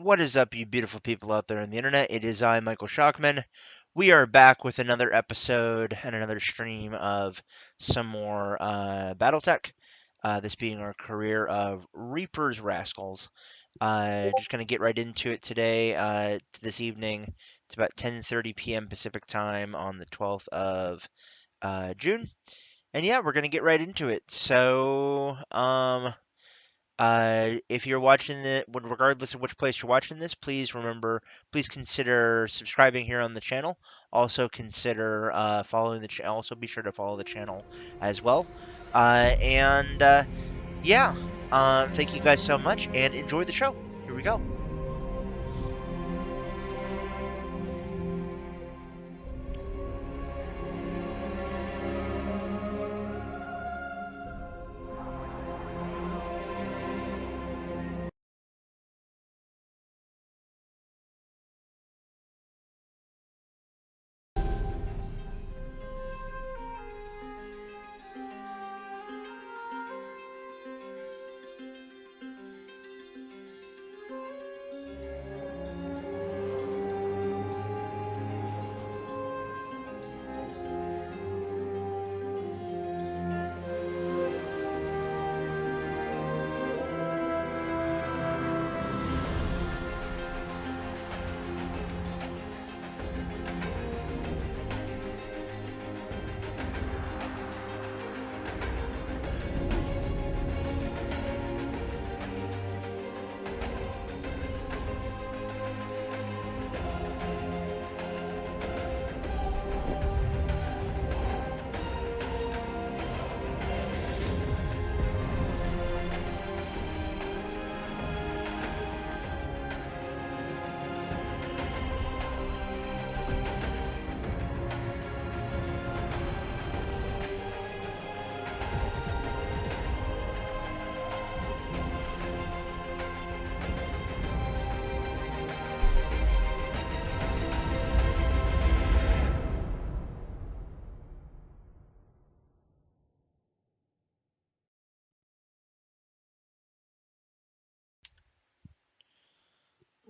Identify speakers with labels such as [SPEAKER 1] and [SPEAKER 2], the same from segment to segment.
[SPEAKER 1] What is up, you beautiful people out there on the internet? It is I, Michael Shockman. We are back with another episode and another stream of some more BattleTech. This being our career of Reaper's Rascals. Just gonna get right into it today. This evening, it's about 10:30 p.m. Pacific time on the 12th of June, and yeah, we're gonna get right into it. If you're watching it, regardless of which place you're watching this, please consider subscribing here on the channel. Also consider following the channel. Also be sure to follow the channel as well. Yeah, thank you guys so much and enjoy the show. Here we go.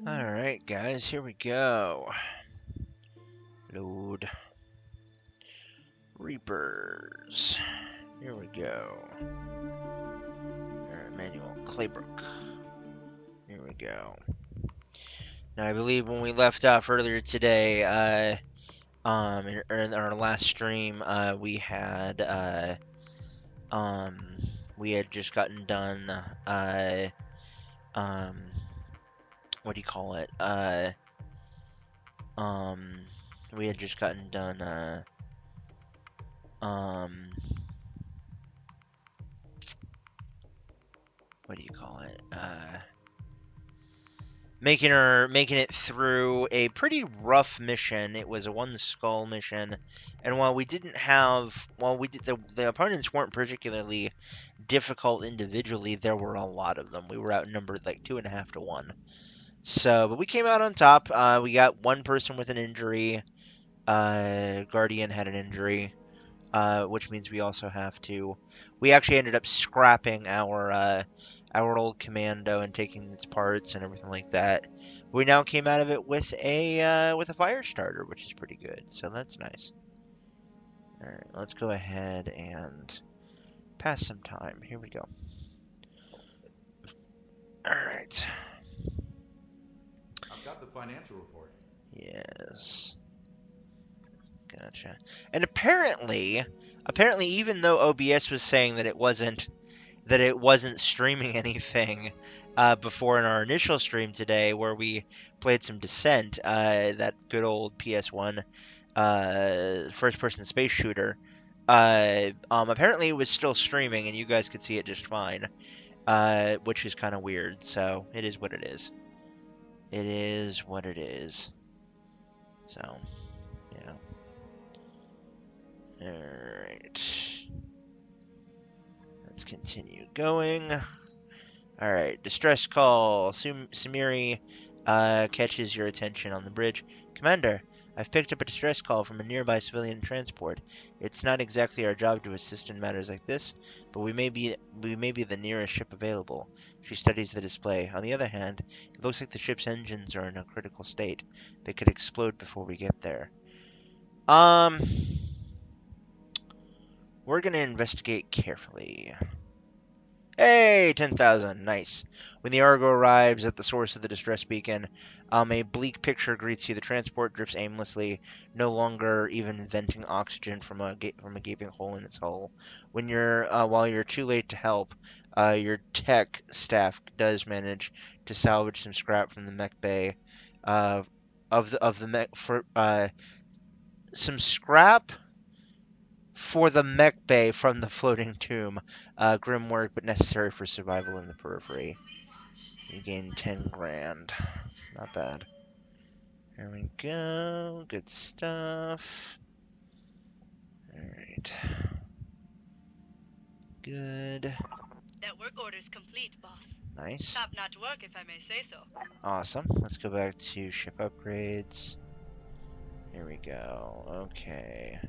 [SPEAKER 1] All right, guys, here we go. Load Reapers. Here we go. All right, Manuel Claybrook. Here we go. Now, I believe when we left off earlier today, in our last stream, we had just gotten done, what do you call it? We had just gotten done, what do you call it? Making it through a pretty rough mission. It was a one skull mission, and while we didn't have, the opponents weren't particularly difficult individually, there were a lot of them. We were outnumbered like 2.5 to 1. So, but we came out on top. We got one person with an injury. Guardian had an injury, which means we also have to. We actually ended up scrapping our old commando and taking its parts and everything like that. We now came out of it with a fire starter, which is pretty good. So that's nice. All right, let's go ahead and pass some time. Here we go. All right.
[SPEAKER 2] I've got the financial report.
[SPEAKER 1] Yes. Gotcha. And apparently, even though OBS was saying that it wasn't streaming anything before in our initial stream today, where we played some Descent, that good old PS1 first-person space shooter. Apparently it was still streaming, and you guys could see it just fine, which is kind of weird. So it is what it is. It is what it is. So, yeah. All right. Let's continue going. Alright, distress call. Samiri catches your attention on the bridge. Commander, I've picked up a distress call from a nearby civilian transport. It's not exactly our job to assist in matters like this, but we may be the nearest ship available. She studies the display. On the other hand, it looks like the ship's engines are in a critical state. They could explode before we get there. We're gonna investigate carefully. Hey, 10,000. Nice. When the Argo arrives at the source of the distress beacon, a bleak picture greets you. The transport drifts aimlessly, no longer even venting oxygen from a gaping hole in its hull. While you're too late to help, your tech staff does manage to salvage some scrap from the mech bay. Of the mech for some scrap for the mech bay from the floating tomb. Grim work, but necessary for survival in the periphery. You gain 10 grand. Not bad. There we go. Good stuff. Alright. Good.
[SPEAKER 2] That work order is complete, boss.
[SPEAKER 1] Nice.
[SPEAKER 2] Top-notch work, if I may say so.
[SPEAKER 1] Awesome. Let's go back to ship upgrades. Here we go. Okay.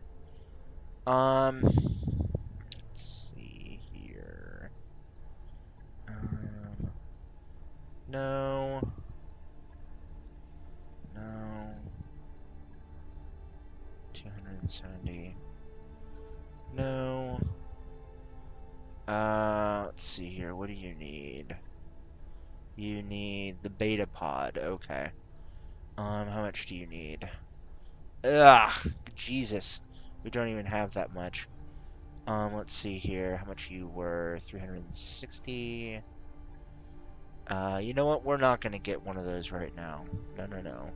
[SPEAKER 1] Let's see here. No. No. 270. No. Let's see here. What do you need? You need the beta pod. Okay. How much do you need? Ugh, Jesus. We don't even have that much. Let's see here. How much you were? 360. You know what? We're not gonna get one of those right now. No, no, no.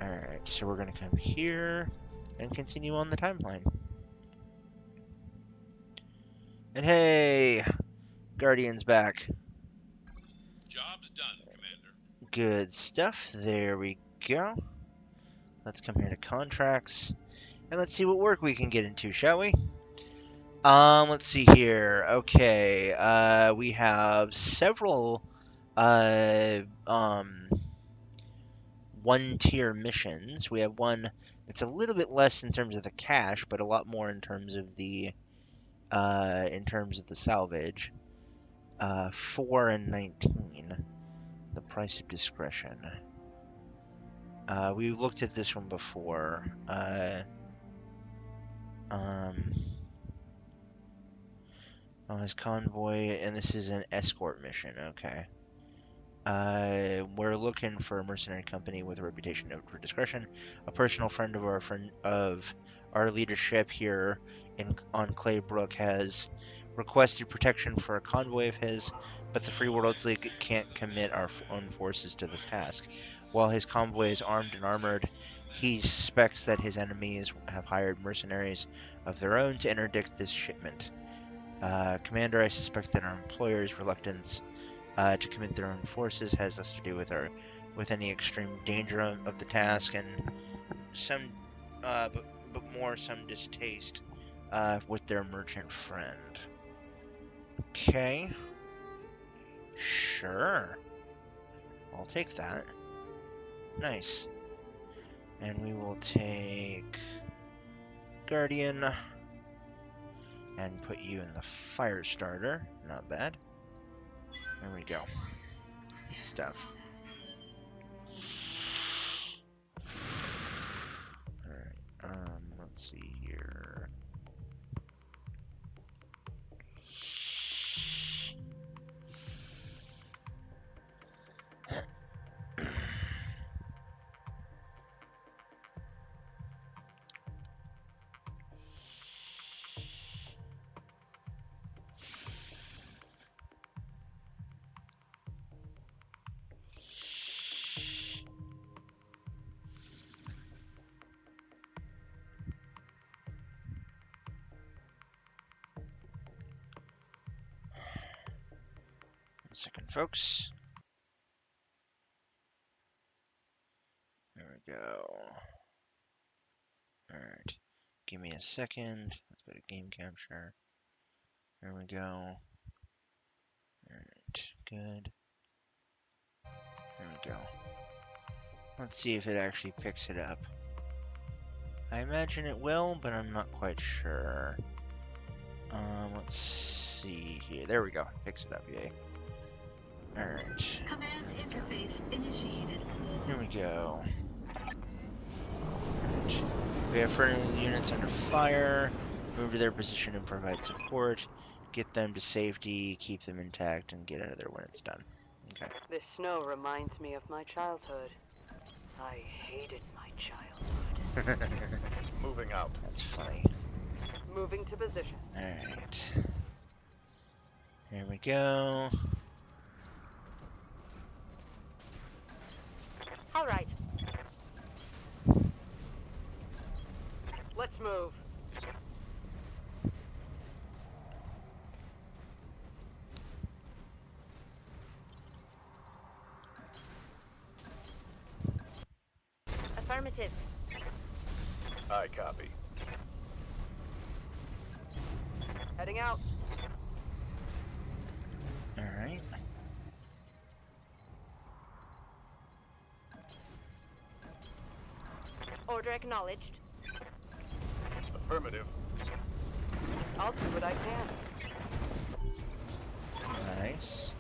[SPEAKER 1] Alright, so we're gonna come here and continue on the timeline. And hey! Guardian's back.
[SPEAKER 3] Job's done, Commander.
[SPEAKER 1] Good stuff. There we go. Let's come here to contracts. And let's see what work we can get into, shall we? Let's see here. Okay, we have several, one-tier missions. We have one that's a little bit less in terms of the cash, but a lot more in terms of the, salvage. 4 and 19. The price of discretion. We looked at this one before. His convoy, and this is an escort mission. Okay. We're looking for a mercenary company with a reputation for discretion. A personal friend of our leadership here on Claybrook has requested protection for a convoy of his, but the Free Worlds League can't commit our own forces to this task. While his convoy is armed and armored, he suspects that his enemies have hired mercenaries of their own to interdict this shipment. Commander, I suspect that our employer's reluctance to commit their own forces has less to do with any extreme danger of the task, and but more some distaste with their merchant friend. Okay, sure, I'll take that. Nice, and we will take Guardian and put you in the fire starter. Not bad. There we go. Good stuff. Alright, let's see here. Second, folks. There we go. Alright. Give me a second. Let's go to game capture. There we go. Alright, good. There we go. Let's see if it actually picks it up. I imagine it will, but I'm not quite sure. Let's see here. There we go. Fix it up, yay. Alright.
[SPEAKER 4] Command interface initiated.
[SPEAKER 1] Here we go. Alright. We have friendly units under fire. Move to their position and provide support. Get them to safety, keep them intact, and get out of there when it's done. Okay.
[SPEAKER 5] This snow reminds me of my childhood. I hated my childhood.
[SPEAKER 3] Moving out.
[SPEAKER 1] That's funny.
[SPEAKER 5] Moving to position.
[SPEAKER 1] Alright. Here we go.
[SPEAKER 5] All right. Let's move. Affirmative.
[SPEAKER 3] I copy.
[SPEAKER 5] Heading out.
[SPEAKER 1] Alright.
[SPEAKER 5] Order acknowledged.
[SPEAKER 3] Affirmative.
[SPEAKER 5] I'll do what I can.
[SPEAKER 1] Nice.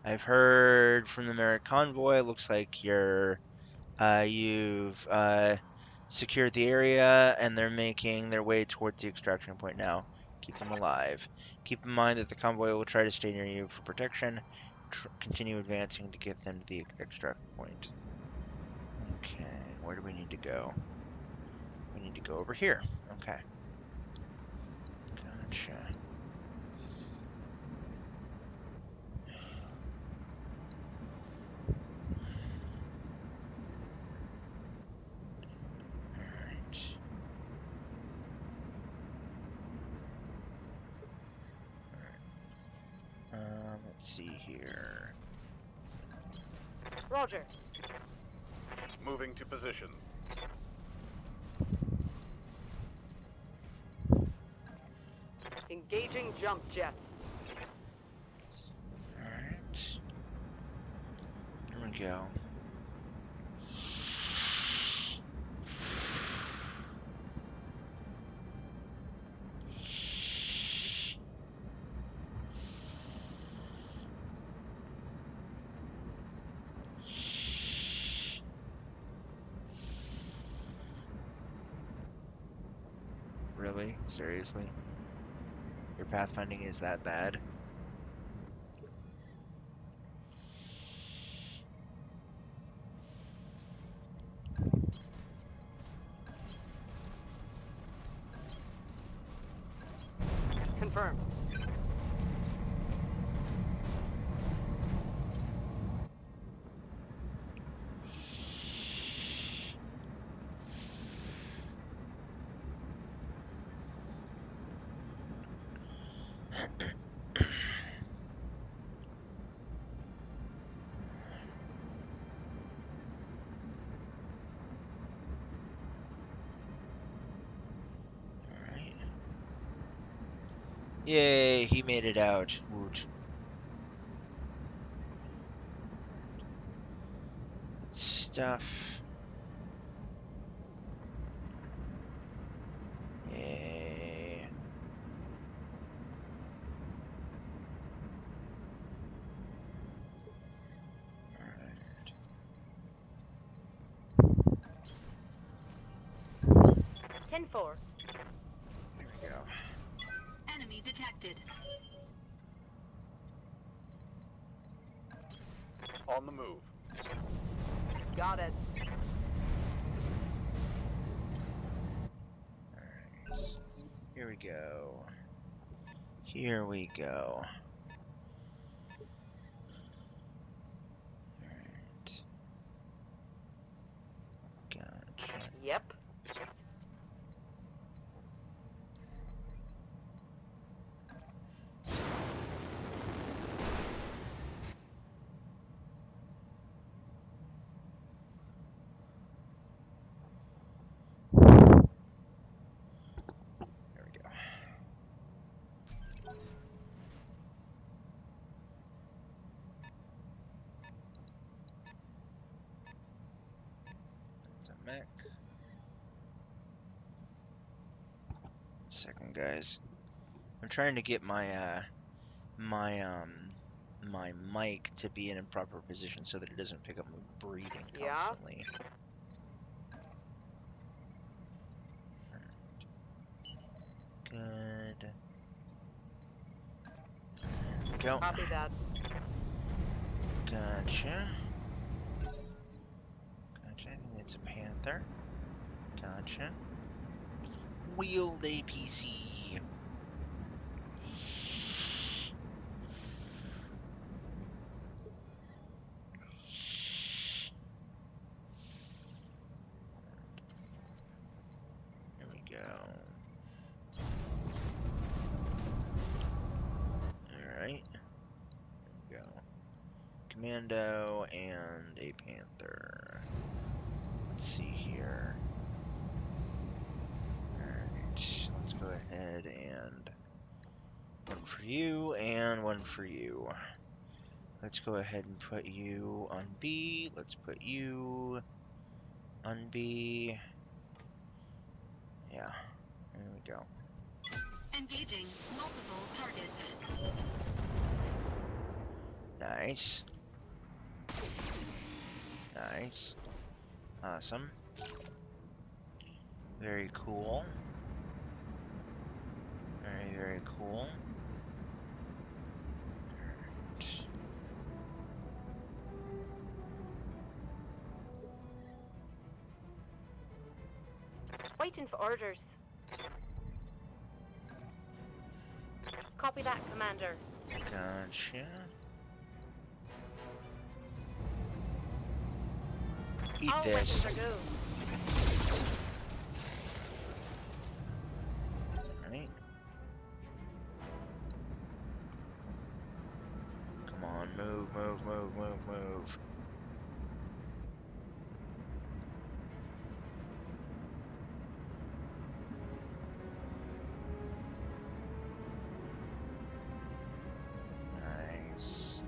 [SPEAKER 1] I've heard from the Merrick convoy. It looks like you've secured the area, and they're making their way towards the extraction point now. Keep them alive. Keep in mind that the convoy will try to stay near you for protection. Continue advancing to get them to the extraction point. Okay, where do we need to go? We need to go over here. Okay. Gotcha. Let's see here.
[SPEAKER 5] Roger.
[SPEAKER 3] Moving to position.
[SPEAKER 5] Engaging jump jets.
[SPEAKER 1] Alright. Here we go. Really? Seriously? Your pathfinding is that bad?
[SPEAKER 5] Confirmed.
[SPEAKER 1] Alright. Yay, he made it out. Woot. Stuff. Yay. Alright.
[SPEAKER 5] 10-4.
[SPEAKER 1] Here we go.
[SPEAKER 4] Enemy detected.
[SPEAKER 3] On the move.
[SPEAKER 5] Got it.
[SPEAKER 1] Alright. Here we go. Here we go. Alright. Gotcha.
[SPEAKER 5] Yep.
[SPEAKER 1] There we go. That's a mech. second, guys. I'm trying to get my my mic to be in a proper position so that it doesn't pick up my breathing
[SPEAKER 5] Yeah?
[SPEAKER 1] constantly. Good. There we go.
[SPEAKER 5] Copy that.
[SPEAKER 1] Gotcha. Gotcha. I think it's a panther. Gotcha. Wheeled APC. There we go. Alright. There we go. Commando and a panther. Let's see here. Alright, let's go ahead and one for you and one for you. Let's go ahead and put you on B. Let's put you on B. Yeah, there we go.
[SPEAKER 4] Engaging multiple targets.
[SPEAKER 1] Nice. Nice. Awesome. Very cool. Very, very cool. Alright.
[SPEAKER 5] Waiting for orders. Copy that, Commander.
[SPEAKER 1] Gotcha. Eat
[SPEAKER 5] All
[SPEAKER 1] this.
[SPEAKER 5] weapons are go.
[SPEAKER 1] Right. Come on, move, move, move, move, move. Nice.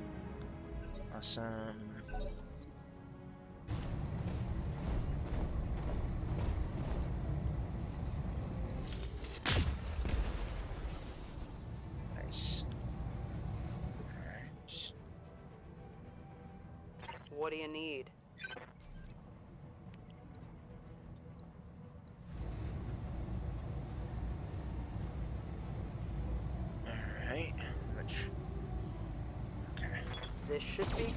[SPEAKER 1] Awesome. Nice. Alright.
[SPEAKER 5] What do you need?
[SPEAKER 1] Alright. Which. Okay.
[SPEAKER 5] This should be.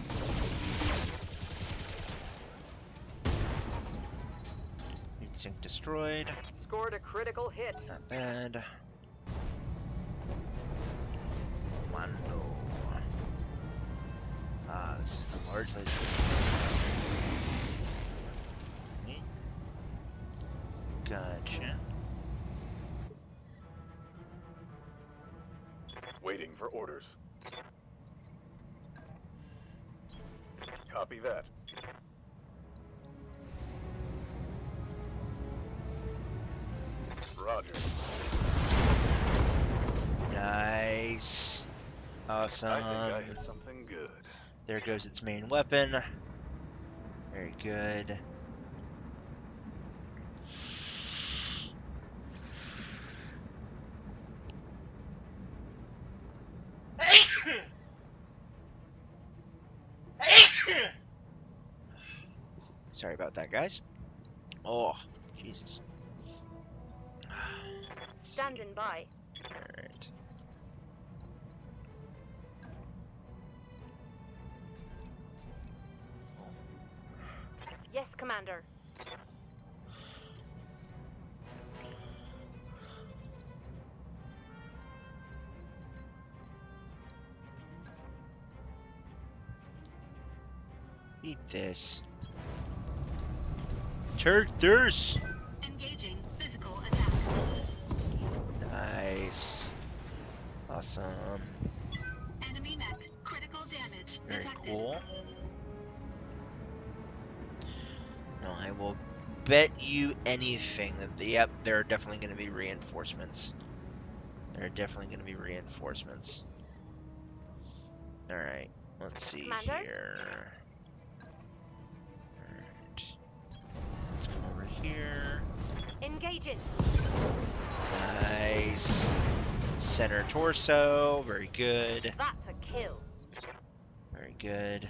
[SPEAKER 1] Heat sink destroyed.
[SPEAKER 5] Scored a critical hit.
[SPEAKER 1] Not bad. Mondo. Ah, this is the large laser. Okay. Gotcha.
[SPEAKER 3] Waiting for orders. Copy that. Roger.
[SPEAKER 1] Nice. Awesome.
[SPEAKER 3] I think I hit something good.
[SPEAKER 1] There goes its main weapon. Very good. Sorry about that, guys. Oh, Jesus.
[SPEAKER 5] Standing by.
[SPEAKER 1] Alright.
[SPEAKER 5] Yes, Commander.
[SPEAKER 1] Eat this. Take this!
[SPEAKER 4] Engaging physical attack.
[SPEAKER 1] Nice. Awesome.
[SPEAKER 4] Enemy mech. Critical damage
[SPEAKER 1] Very
[SPEAKER 4] detected.
[SPEAKER 1] cool. No, I will bet you anything that yep, there are definitely going to be reinforcements. There are definitely going to be reinforcements. Alright, let's see
[SPEAKER 5] Commander?
[SPEAKER 1] here. Alright. Let's come over here.
[SPEAKER 5] Engaging.
[SPEAKER 1] Nice. Center torso. Very good.
[SPEAKER 5] That's a kill.
[SPEAKER 1] Very good.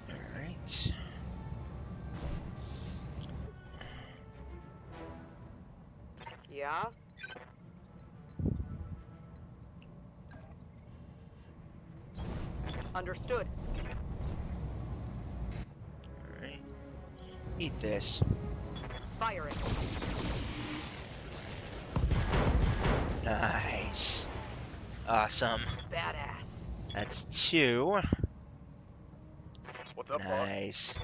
[SPEAKER 1] Alright.
[SPEAKER 5] Yeah? Understood.
[SPEAKER 1] Alright. Eat this.
[SPEAKER 5] Firing.
[SPEAKER 1] Nice. Awesome.
[SPEAKER 5] Badass.
[SPEAKER 1] That's 2.
[SPEAKER 3] What's up, boss?
[SPEAKER 1] Nice.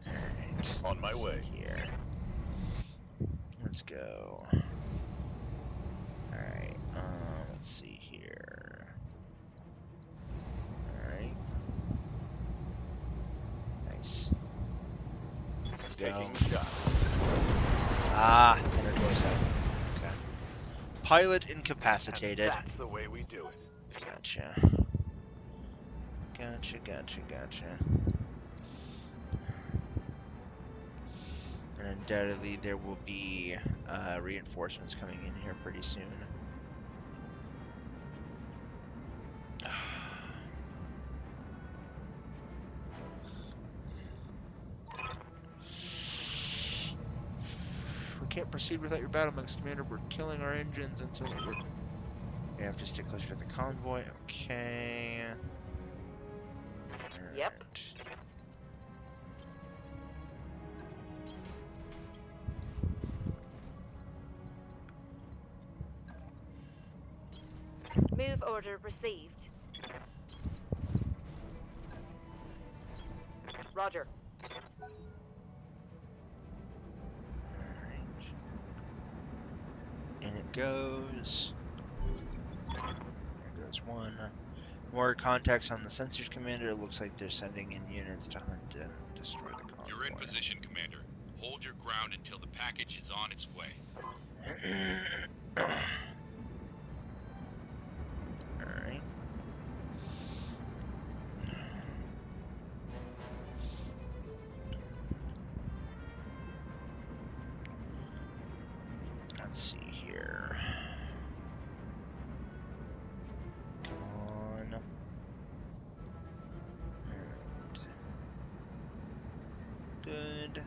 [SPEAKER 1] Alright.
[SPEAKER 3] On my
[SPEAKER 1] let's see
[SPEAKER 3] way.
[SPEAKER 1] Here. Let's go. Alright. Let's see here. Alright. Nice. Go.
[SPEAKER 3] Taking shots.
[SPEAKER 1] Ah, center torso. Okay. Pilot incapacitated.
[SPEAKER 3] That's the way we do it.
[SPEAKER 1] Gotcha. Gotcha. And undoubtedly there will be reinforcements coming in here pretty soon. We can't proceed without your battle mix, Commander. We're killing our engines until we're... We have to stick closer to the convoy. Okay.
[SPEAKER 5] Yep.
[SPEAKER 1] Alright.
[SPEAKER 5] Move order received. Roger.
[SPEAKER 1] Alright. And it goes. There goes 1. More contacts on the sensors, Commander. It looks like they're sending in units to hunt and destroy the convoy.
[SPEAKER 6] You're in position, Commander. Hold your ground until the package is on its way.
[SPEAKER 1] Alright. Let's see here. Come on. Alright. Good.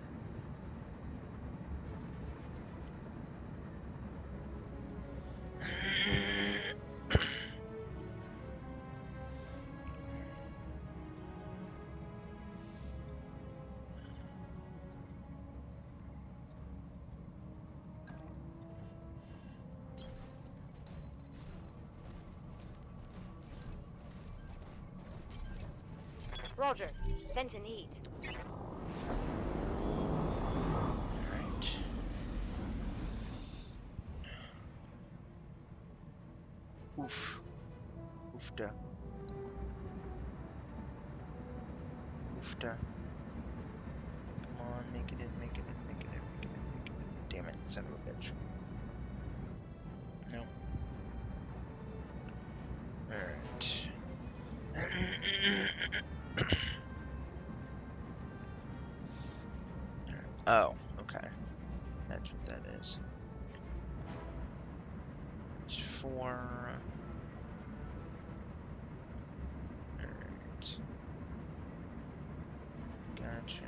[SPEAKER 5] Roger. Sent in heat.
[SPEAKER 1] Alright. Oof. Oofta. Oofta. Come on, make it in, make it in, make it in, make it in, make it in. Damn it, son of a bitch. No. Alright. Oh, okay. That's what that is. It's 4. Alright. Gotcha.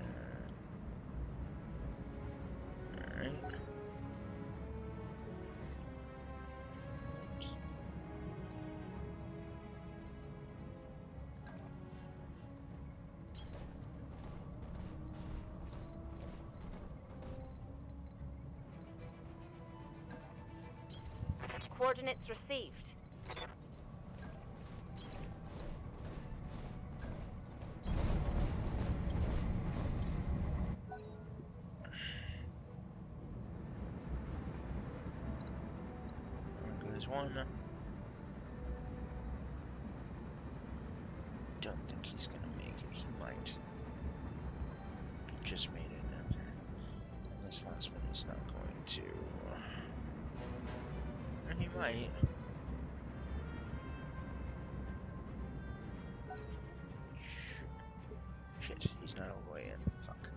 [SPEAKER 1] Alright.
[SPEAKER 5] Coordinates received.
[SPEAKER 1] There goes 1. Don't think he's gonna just made it. Okay. And this last one is not going to. Or he might. Shit, he's not all the way in. Fuck.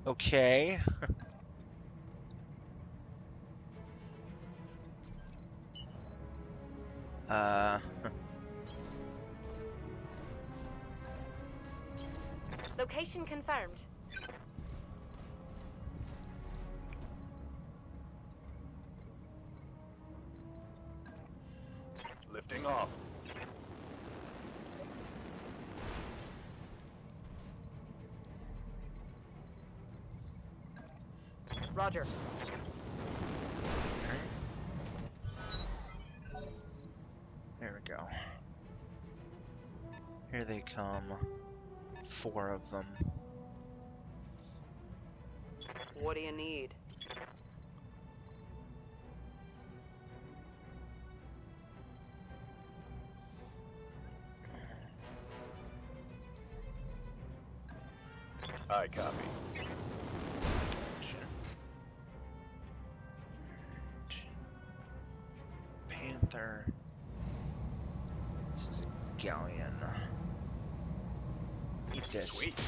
[SPEAKER 1] Okay. Okay. uh.
[SPEAKER 5] Location confirmed.
[SPEAKER 3] Lifting off.
[SPEAKER 5] Roger.
[SPEAKER 1] There we go. Here they come. 4 of them.
[SPEAKER 5] What do you need?
[SPEAKER 3] I copy.
[SPEAKER 1] Gotcha. Panther. This is a galleon. Eat this.
[SPEAKER 3] Sweet.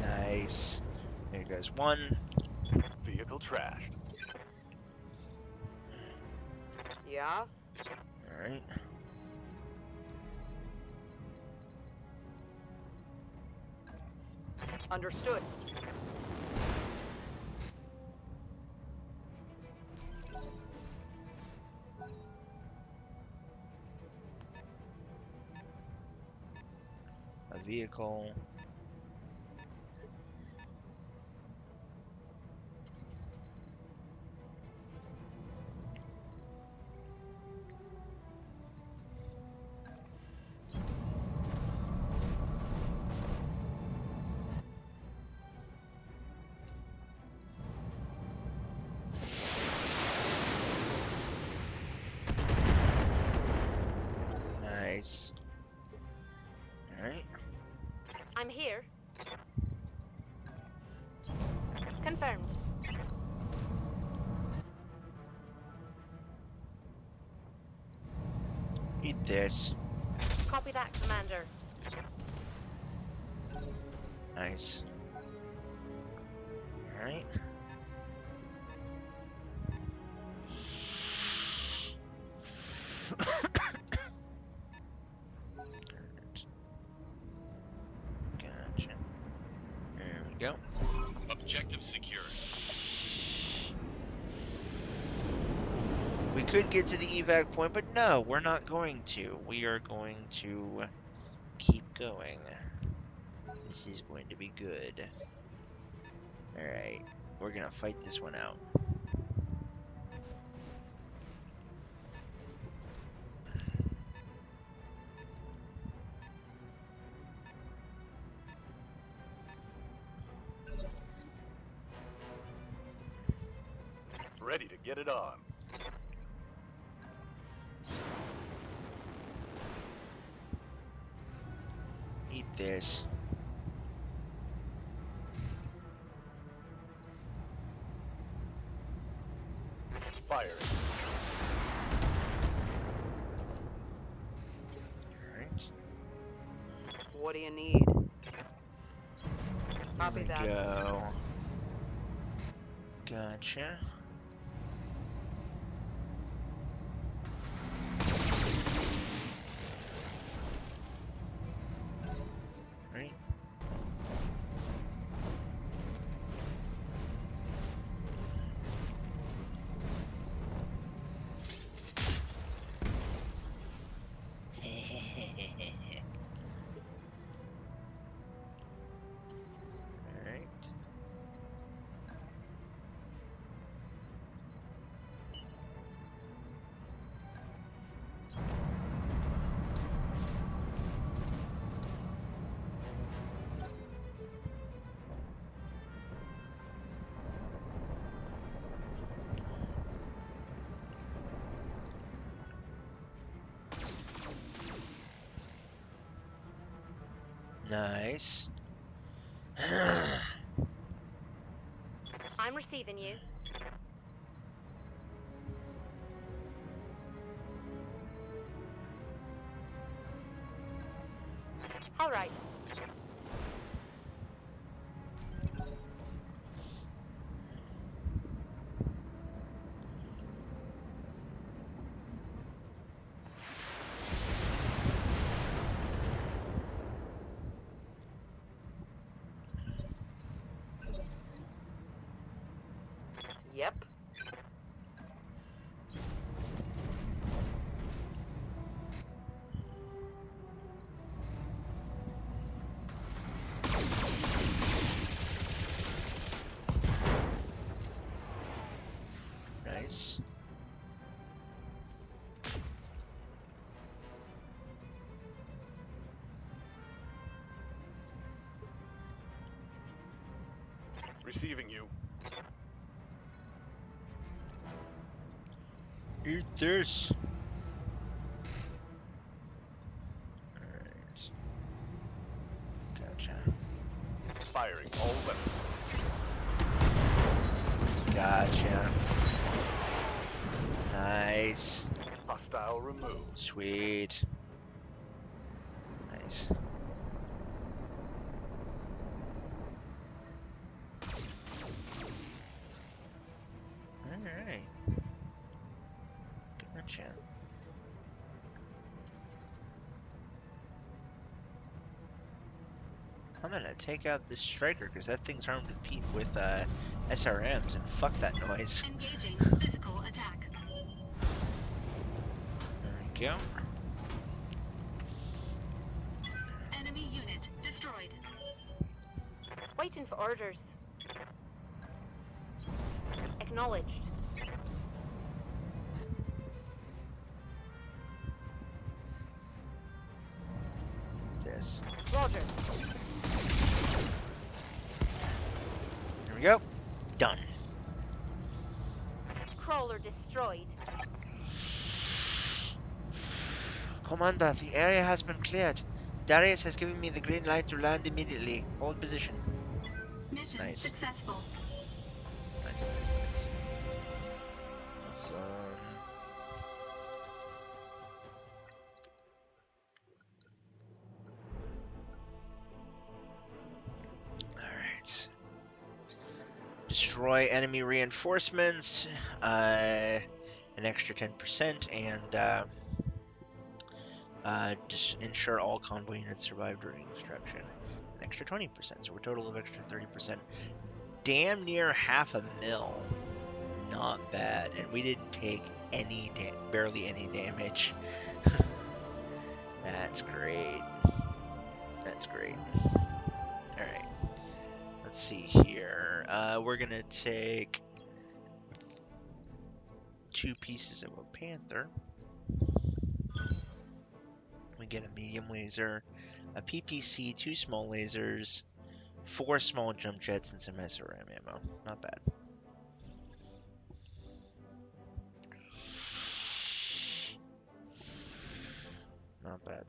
[SPEAKER 1] Nice. There goes 1.
[SPEAKER 3] Vehicle trashed.
[SPEAKER 5] Yeah?
[SPEAKER 1] Alright.
[SPEAKER 5] Understood.
[SPEAKER 1] A vehicle. Nice. Alright.
[SPEAKER 5] I'm here. Confirmed.
[SPEAKER 1] Eat this.
[SPEAKER 5] Copy that, Commander.
[SPEAKER 1] Nice. Alright. Gotcha. There we go.
[SPEAKER 6] Objective secured.
[SPEAKER 1] We could get to the evac point, but no, we're not going to. We are going to keep going. This is going to be good. Alright, we're gonna fight this one out.
[SPEAKER 3] Ready to get it on.
[SPEAKER 1] Eat this.
[SPEAKER 3] Firing.
[SPEAKER 1] Alright.
[SPEAKER 5] What do you need?
[SPEAKER 1] There
[SPEAKER 5] Copy
[SPEAKER 1] we
[SPEAKER 5] that.
[SPEAKER 1] go. Gotcha. Right. Alright. Nice.
[SPEAKER 7] I'm receiving you. All right.
[SPEAKER 5] Yep.
[SPEAKER 1] Nice.
[SPEAKER 3] Receiving you.
[SPEAKER 1] Eat this. Alright. Gotcha.
[SPEAKER 3] Firing all weapons.
[SPEAKER 1] Gotcha. Nice.
[SPEAKER 3] Hostile removed.
[SPEAKER 1] Sweet. Nice. Alright. Gotcha. I'm gonna take out this striker because that thing's armed with SRMs and fuck that noise.
[SPEAKER 4] Engaging physical attack.
[SPEAKER 1] There we go.
[SPEAKER 4] Enemy unit destroyed.
[SPEAKER 7] Waiting for orders. Acknowledged.
[SPEAKER 1] This.
[SPEAKER 7] Roger.
[SPEAKER 1] There we go. Done.
[SPEAKER 7] Crawler destroyed.
[SPEAKER 1] Commander, the area has been cleared. Darius has given me the green light to land immediately. Hold position.
[SPEAKER 4] Mission
[SPEAKER 1] Nice.
[SPEAKER 4] successful.
[SPEAKER 1] Nice, nice, nice. Awesome. Alright. Destroy enemy reinforcements. An extra 10%, and just ensure all convoy units survive during destruction. An extra 20%, so we're total of extra 30%. Damn near half a mil. Not bad, and we didn't take any barely any damage. That's great. That's great. Alright. Let's see here. We're gonna take 2 pieces of a panther. We get a medium laser, a PPC, 2 small lasers, 4 small jump jets, and some SRM ammo. Not bad. Not bad.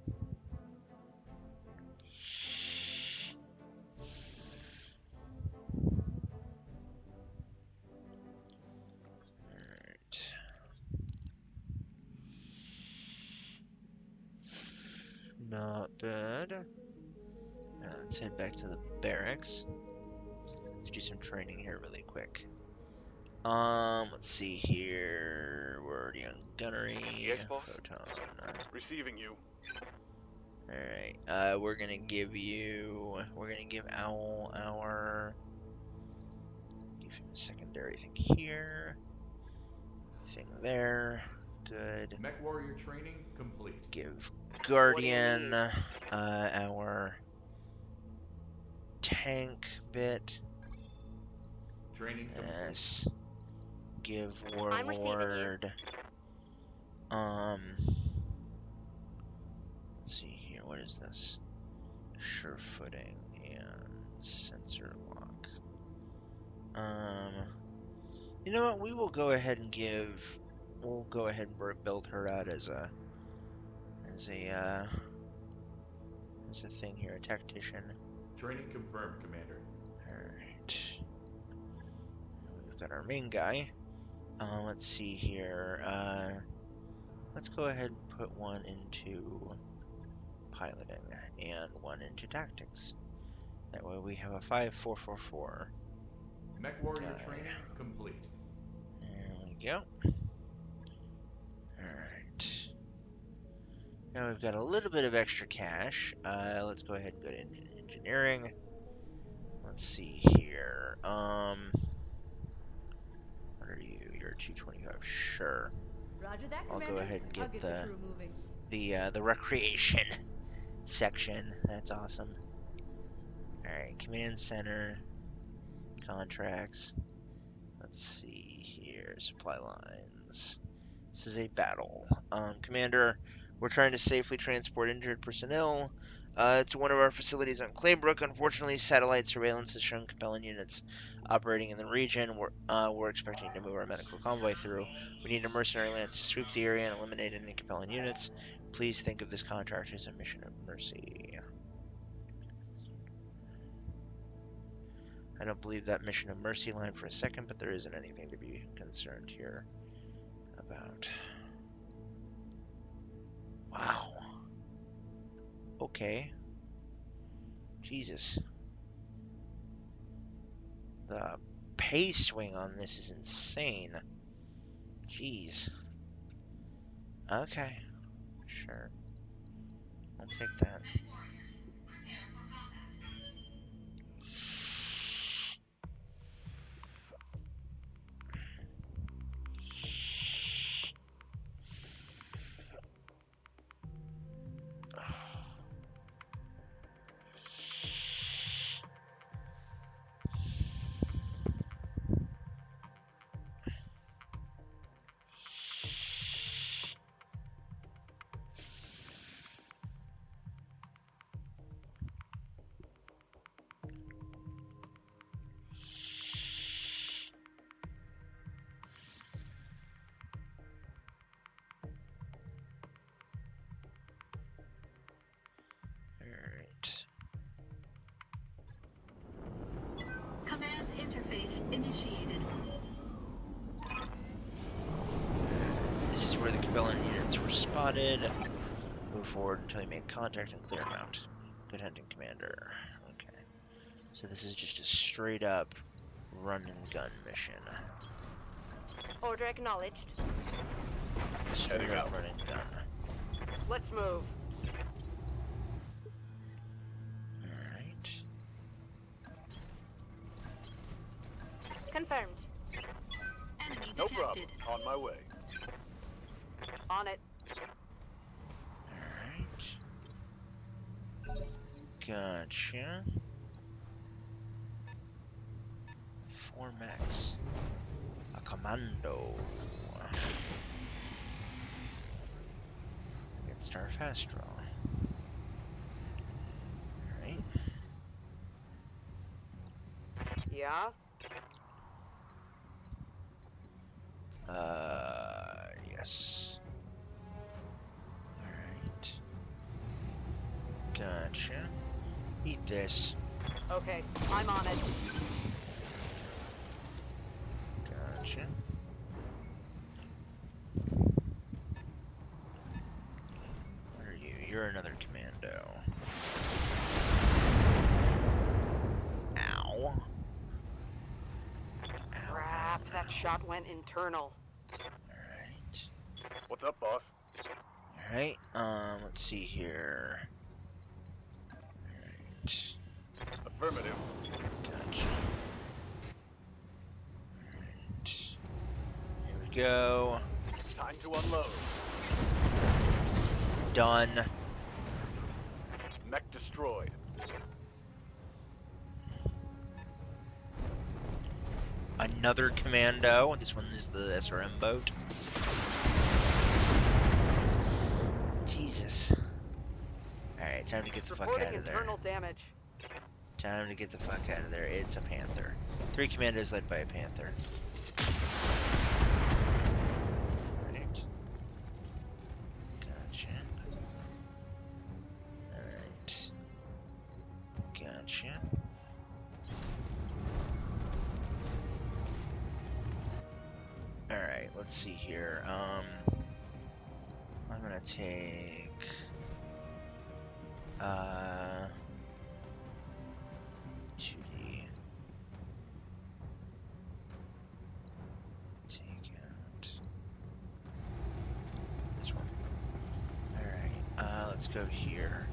[SPEAKER 1] Alright. Not bad. Let's head back to the barracks. Let's do some training here really quick. Let's see here. We're already on gunnery.
[SPEAKER 3] Yes, boss.
[SPEAKER 1] Photon.
[SPEAKER 3] Receiving you.
[SPEAKER 1] Alright. We're gonna give Owl our. Give him a secondary thing here. Thing there. Good.
[SPEAKER 8] Mech Warrior training complete.
[SPEAKER 1] Give Guardian our tank bit.
[SPEAKER 8] Training complete.
[SPEAKER 1] Yes. Give
[SPEAKER 7] I'm receiving you.
[SPEAKER 1] Warlord. Let's see here. What is this? Sure footing and sensor lock. You know what? We will go ahead and give. We'll go ahead and build her out as a There's a thing here, a tactician.
[SPEAKER 8] Training confirmed, Commander.
[SPEAKER 1] Alright. We've got our main guy. Let's see here. Let's go ahead and put one into piloting and one into tactics. That way we have a 5-4-4-4.
[SPEAKER 8] Mech warrior
[SPEAKER 1] Okay.
[SPEAKER 8] training complete.
[SPEAKER 1] There we go. Alright. Now we've got a little bit of extra cash. Let's go ahead and go to engineering. Let's see here. What are you? You're 225. Sure.
[SPEAKER 9] Roger that,
[SPEAKER 1] I'll
[SPEAKER 9] Commander.
[SPEAKER 1] go ahead and
[SPEAKER 9] I'll
[SPEAKER 1] get
[SPEAKER 9] get the crew moving.
[SPEAKER 1] the recreation section. That's awesome. Alright, command center, contracts. Let's see here, supply lines. This is a battle. Commander, we're trying to safely transport injured personnel to one of our facilities on Claybrook. Unfortunately, satellite surveillance has shown compelling units operating in the region. We're expecting to move our medical convoy through. We need a mercenary lance to sweep the area and eliminate any compelling units. Please think of this contract as a mission of mercy. I don't believe that mission of mercy line for a second, but there isn't anything to be concerned here about. Wow. Okay. Jesus. The pay swing on this is insane. Jeez. Okay. Sure. I'll take that. Alright.
[SPEAKER 4] Command interface initiated.
[SPEAKER 1] This is where the Cabellan units were spotted. Move forward until you make contact and clear them out. Good hunting, Commander. Okay. So this is just a straight up run and gun mission.
[SPEAKER 7] Order acknowledged.
[SPEAKER 1] Straight
[SPEAKER 3] Heading
[SPEAKER 1] up
[SPEAKER 3] out.
[SPEAKER 1] run and gun.
[SPEAKER 5] Let's move.
[SPEAKER 1] Alright.
[SPEAKER 7] Confirmed.
[SPEAKER 4] Enemy
[SPEAKER 3] No
[SPEAKER 4] detected.
[SPEAKER 3] problem. On my way.
[SPEAKER 5] On it.
[SPEAKER 1] Alright. Gotcha. 4 max. A commando. Get star fast draw. Alright.
[SPEAKER 5] Yeah?
[SPEAKER 1] Yes. Alright. Gotcha. Eat this.
[SPEAKER 5] Okay, I'm on it.
[SPEAKER 1] Gotcha. What are you? You're another commando. Ow.
[SPEAKER 5] Crap, that shot went internal.
[SPEAKER 1] Alright.
[SPEAKER 3] What's up, boss?
[SPEAKER 1] Alright, let's see here. Alright.
[SPEAKER 3] Affirmative.
[SPEAKER 1] Gotcha. Alright. Here we go.
[SPEAKER 3] Time to unload.
[SPEAKER 1] Done.
[SPEAKER 3] Mech destroyed.
[SPEAKER 1] Another commando. This one is the SRM boat. Jesus. Alright, time to get the fuck
[SPEAKER 5] Reporting
[SPEAKER 1] out of there.
[SPEAKER 5] internal damage.
[SPEAKER 1] Time to get the fuck out of there. It's a panther. 3 commandos led by a panther. Alright. Gotcha. Alright. Gotcha. Alright, let's see here. I'm gonna take 2D. Take out this one. Alright, let's go here.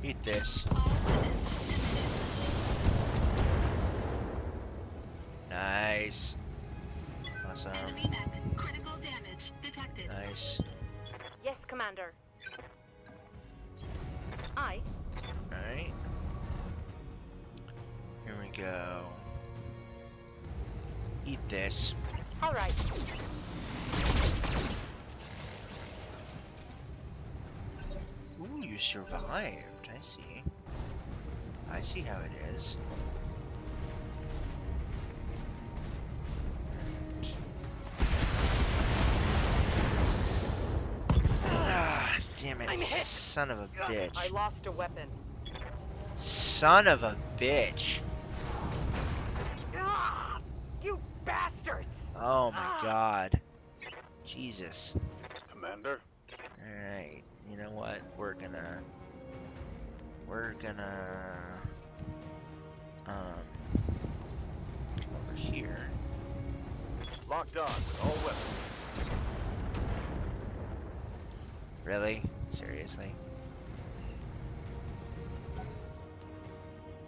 [SPEAKER 1] Eat this. Nice. Awesome.
[SPEAKER 4] Enemy mech. Critical damage detected.
[SPEAKER 1] Nice.
[SPEAKER 7] Yes, Commander. Aye.
[SPEAKER 1] Alright. Here we go. Eat this.
[SPEAKER 7] All right.
[SPEAKER 1] Ooh, you survived. I see. I see how it is. Ah, damn it.
[SPEAKER 7] I'm hit.
[SPEAKER 1] Son of a
[SPEAKER 7] Ugh,
[SPEAKER 1] bitch.
[SPEAKER 7] I lost a weapon.
[SPEAKER 1] Son of a bitch.
[SPEAKER 7] Ah, you bastards!
[SPEAKER 1] Oh my
[SPEAKER 7] Ah.
[SPEAKER 1] god. Jesus.
[SPEAKER 3] Commander,
[SPEAKER 1] Alright. You know what? We're gonna come over here.
[SPEAKER 3] locked on with all weapons.
[SPEAKER 1] Really? Seriously?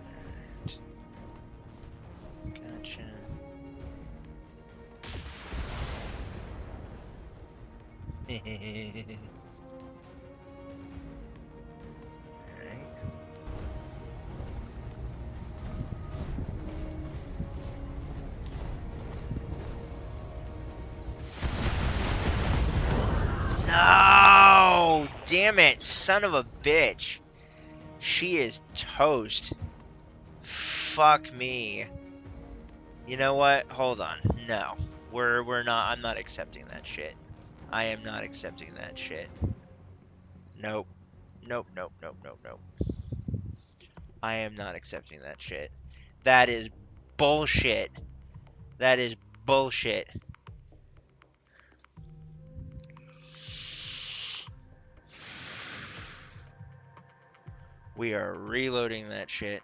[SPEAKER 1] Alright. Gotcha. Alright. No! Damn it, son of a bitch. She is toast. Fuck me. You know what? Hold on. No. We're not. I'm not accepting that shit. I am not accepting that shit. Nope. Nope, nope, nope, nope, nope. I am not accepting that shit. That is bullshit. That is bullshit. We are reloading that shit.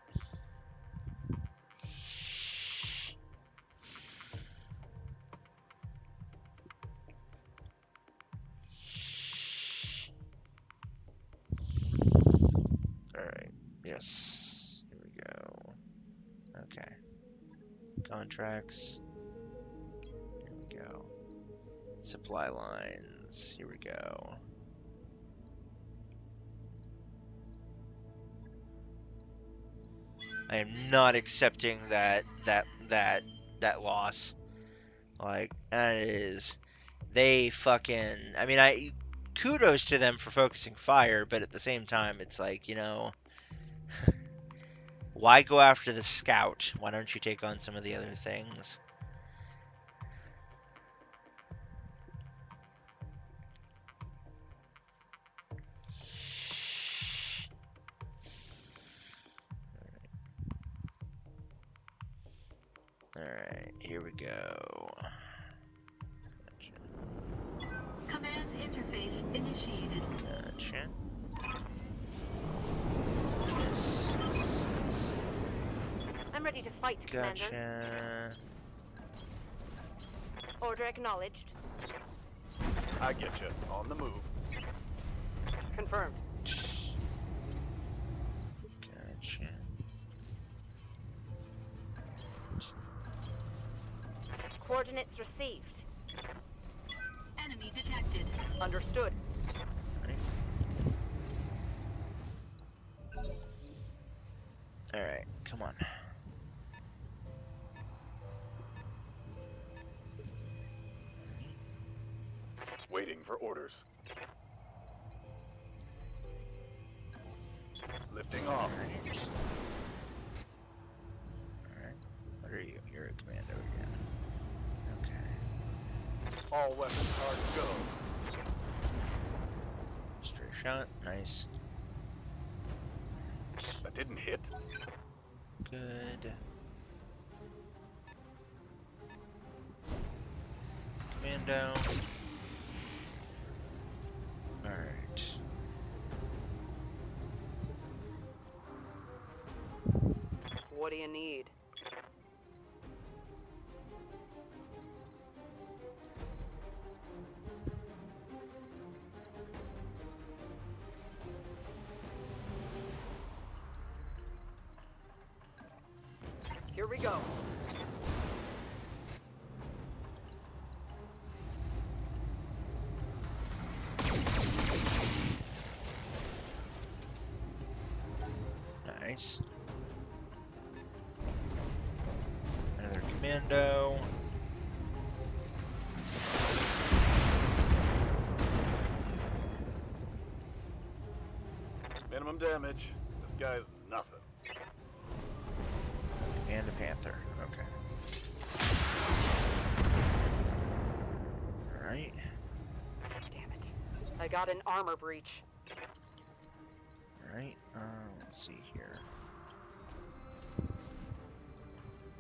[SPEAKER 1] Alright. Yes. Here we go. Okay. Contracts. Here we go. Supply lines. Here we go. I am not accepting that loss. Like, that is, they fucking, I mean, kudos to them for focusing fire, but at the same time, it's like, you know, why go after the scout? Why don't you take on some of the other things? Alright, here we go. Gotcha.
[SPEAKER 4] Command interface initiated.
[SPEAKER 1] Gotcha. Yes, yes, yes.
[SPEAKER 7] I'm ready to fight, Commander.
[SPEAKER 1] Gotcha.
[SPEAKER 7] Order acknowledged.
[SPEAKER 3] I get you. On the move.
[SPEAKER 7] Confirmed.
[SPEAKER 1] Gotcha.
[SPEAKER 7] Coordinates received.
[SPEAKER 4] Enemy detected.
[SPEAKER 7] Understood.
[SPEAKER 1] Alright, come on.
[SPEAKER 3] Waiting for orders. Lifting off.
[SPEAKER 1] Alright. Alright. What are you? You're a commando again. Okay.
[SPEAKER 3] All weapons hard to go.
[SPEAKER 1] Straight shot. Nice.
[SPEAKER 3] That didn't hit.
[SPEAKER 1] Good. Commando. Alright.
[SPEAKER 5] What do you need? Here we go.
[SPEAKER 1] Nice. Another commando.
[SPEAKER 3] Minimum damage. This guy's nothing.
[SPEAKER 1] And a panther. Okay. Alright.
[SPEAKER 5] Damn it. I got an armor breach.
[SPEAKER 1] Alright. Let's see here.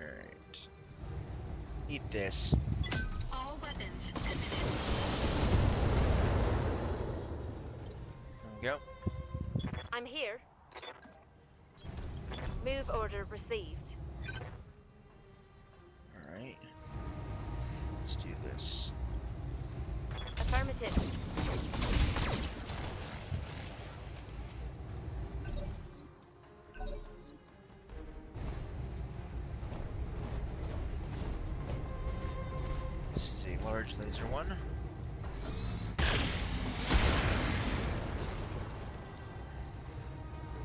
[SPEAKER 1] Alright. Eat this.
[SPEAKER 4] All weapons committed.
[SPEAKER 1] There we go.
[SPEAKER 7] I'm here. Move order received.
[SPEAKER 1] Alright. Let's do this.
[SPEAKER 7] Affirmative.
[SPEAKER 1] This is a large laser one.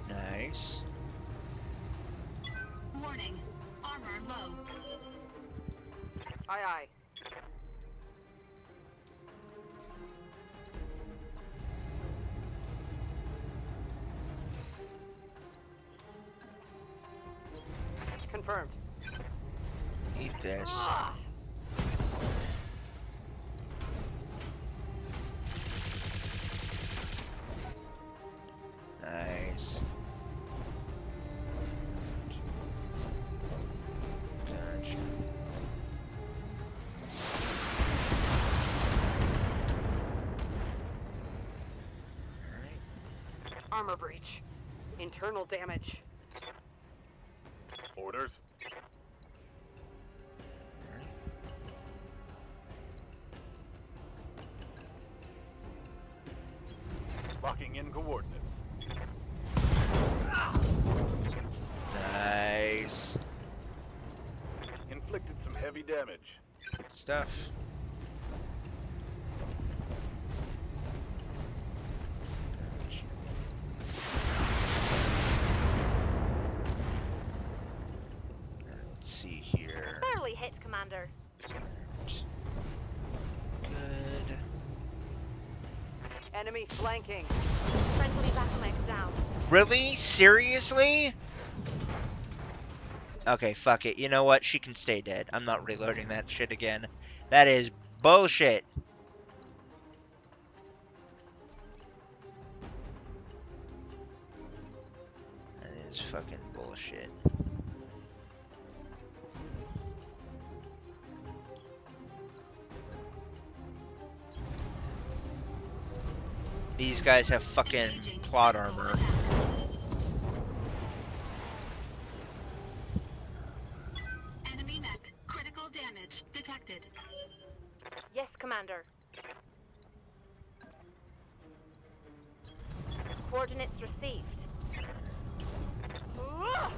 [SPEAKER 1] Nice.
[SPEAKER 4] Warning. Armor low.
[SPEAKER 5] Aye, aye. Confirmed.
[SPEAKER 1] Eat this.
[SPEAKER 5] Ah!
[SPEAKER 1] Nice. Gotcha. Alright.
[SPEAKER 5] Armor breach. Internal damage.
[SPEAKER 3] Orders.
[SPEAKER 1] Alright.
[SPEAKER 3] Locking in coordinates.
[SPEAKER 1] Nice.
[SPEAKER 3] Inflicted some heavy damage.
[SPEAKER 1] Good stuff. Gotcha. Let's see here.
[SPEAKER 7] Thoroughly hit, Commander.
[SPEAKER 1] Good.
[SPEAKER 5] Enemy flanking.
[SPEAKER 7] Friendly battlemech down.
[SPEAKER 1] Really? Seriously? Okay, fuck it. You know what? She can stay dead. I'm not reloading that shit again. That is bullshit. That is fucking bullshit. These guys have fucking
[SPEAKER 4] Engaging
[SPEAKER 1] plot
[SPEAKER 4] critical
[SPEAKER 1] armor.
[SPEAKER 4] attack. Enemy mech. Critical damage detected.
[SPEAKER 7] Yes, Commander. Coordinates received. Ugh!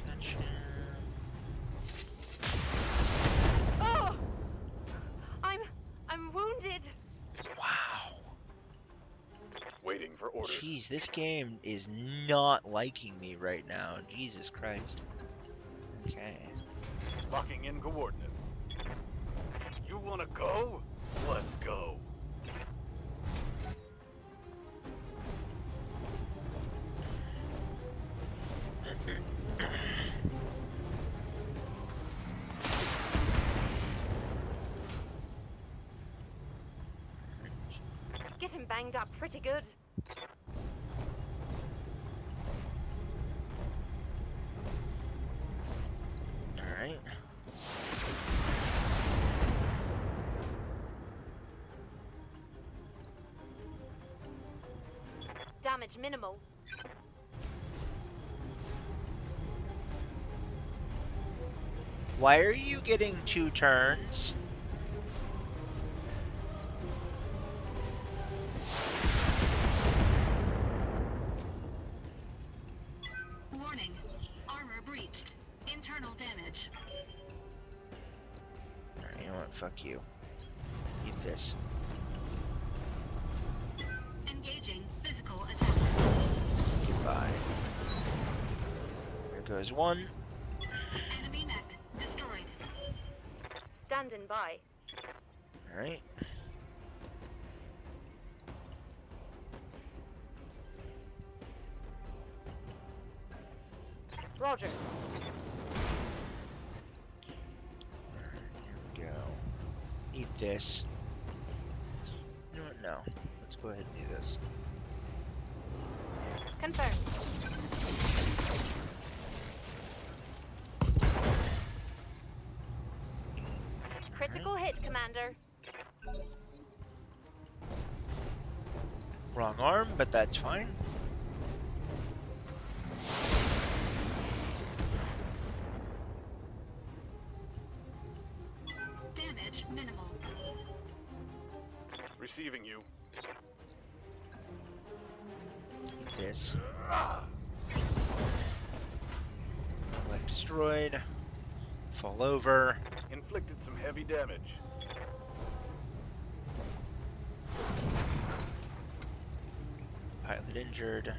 [SPEAKER 1] Gotcha.
[SPEAKER 7] Oh! I'm wounded.
[SPEAKER 1] Wow.
[SPEAKER 3] Waiting for orders.
[SPEAKER 1] Jeez, this game is not liking me right now. Jesus Christ. Okay.
[SPEAKER 3] Locking in coordinates. You wanna go? Let's go.
[SPEAKER 7] banged up pretty good.
[SPEAKER 1] Alright.
[SPEAKER 7] Damage minimal.
[SPEAKER 1] Why are you getting 2 turns?
[SPEAKER 4] Warning. Armor breached. Internal damage.
[SPEAKER 1] Alright, you know what? Fuck you. Eat this.
[SPEAKER 4] Engaging physical attack.
[SPEAKER 1] Goodbye. There goes 1.
[SPEAKER 4] Enemy mech destroyed.
[SPEAKER 7] Standing by.
[SPEAKER 1] Alright.
[SPEAKER 7] Roger.
[SPEAKER 1] Here we go. Eat this. You know what? No. Let's go ahead and do this.
[SPEAKER 7] Confirmed. Critical hit, Commander.
[SPEAKER 1] Wrong arm, but that's fine.
[SPEAKER 4] Damage minimal.
[SPEAKER 3] Receiving you.
[SPEAKER 1] Eat this. Leg destroyed. Fall over.
[SPEAKER 3] Inflicted some heavy damage.
[SPEAKER 1] Pilot injured.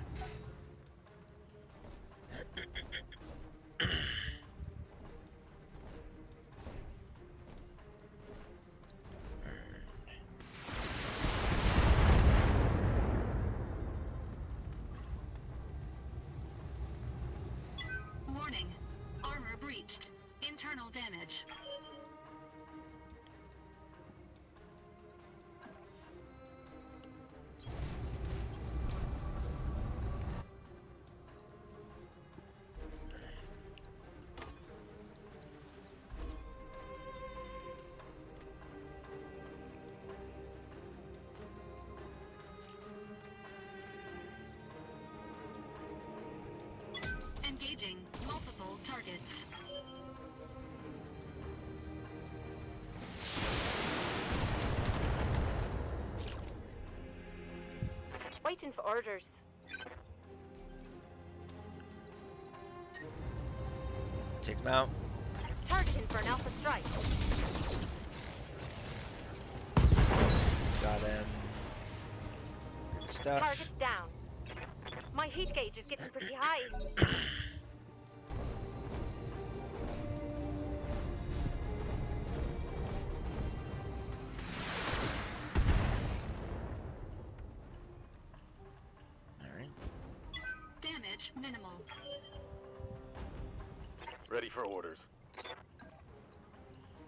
[SPEAKER 4] Warning. Armor breached. Internal damage. Engaging multiple targets.
[SPEAKER 7] Waiting for orders.
[SPEAKER 1] Take him out.
[SPEAKER 7] Targeting for an alpha strike.
[SPEAKER 1] Got him. Good stuff.
[SPEAKER 7] Target's down. My heat gauge is getting pretty high.
[SPEAKER 1] Alright.
[SPEAKER 4] Damage minimal.
[SPEAKER 3] Ready for orders.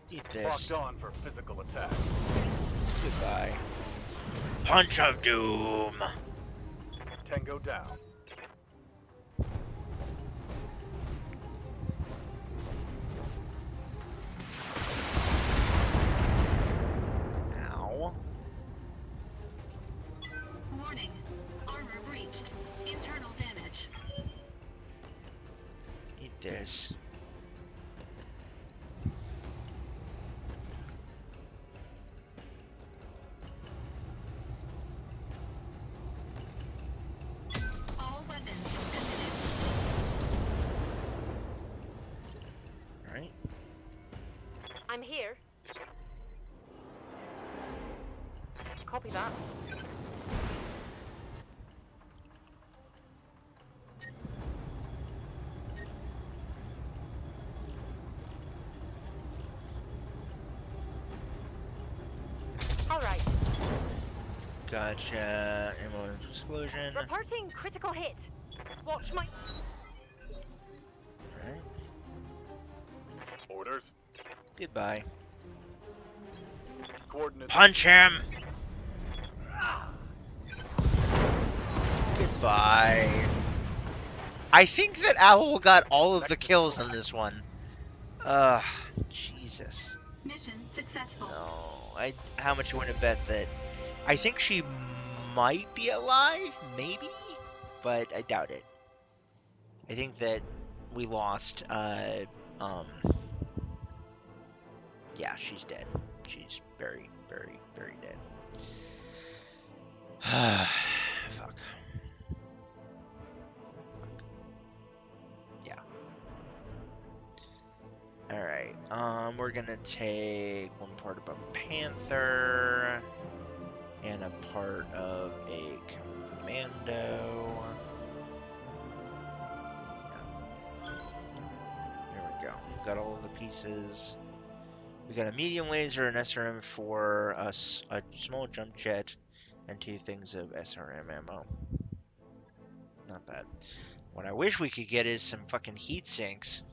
[SPEAKER 1] Eat this.
[SPEAKER 3] Locked on for physical attack.
[SPEAKER 1] Goodbye. Punch of Doom.
[SPEAKER 3] Tango down.
[SPEAKER 1] Ow.
[SPEAKER 4] Warning. Armor breached. Internal damage.
[SPEAKER 1] Eat this.
[SPEAKER 4] All weapons committed.
[SPEAKER 1] Alright.
[SPEAKER 7] I'm here. Copy that. All right.
[SPEAKER 1] Gotcha. Ammo explosion.
[SPEAKER 7] Reporting critical hit. Watch my...
[SPEAKER 1] Alright.
[SPEAKER 3] Orders.
[SPEAKER 1] Goodbye.
[SPEAKER 3] Coordinates.
[SPEAKER 1] Punch him! Goodbye. I think that Owl got all of the kills on this one. Ugh, Jesus.
[SPEAKER 4] Mission successful.
[SPEAKER 1] No, how much you want to bet that? I think she might be alive, maybe, but I doubt it. I think that we lost. Yeah, she's dead. She's very, very, very dead. Fuck. Yeah. Alright, we're gonna take one part of a panther and a part of a commando. There we go. We've got all of the pieces. We got a medium laser, an SRM for a small jump jet, and 2 things of SRM ammo. Not bad. What I wish we could get is some fucking heat sinks.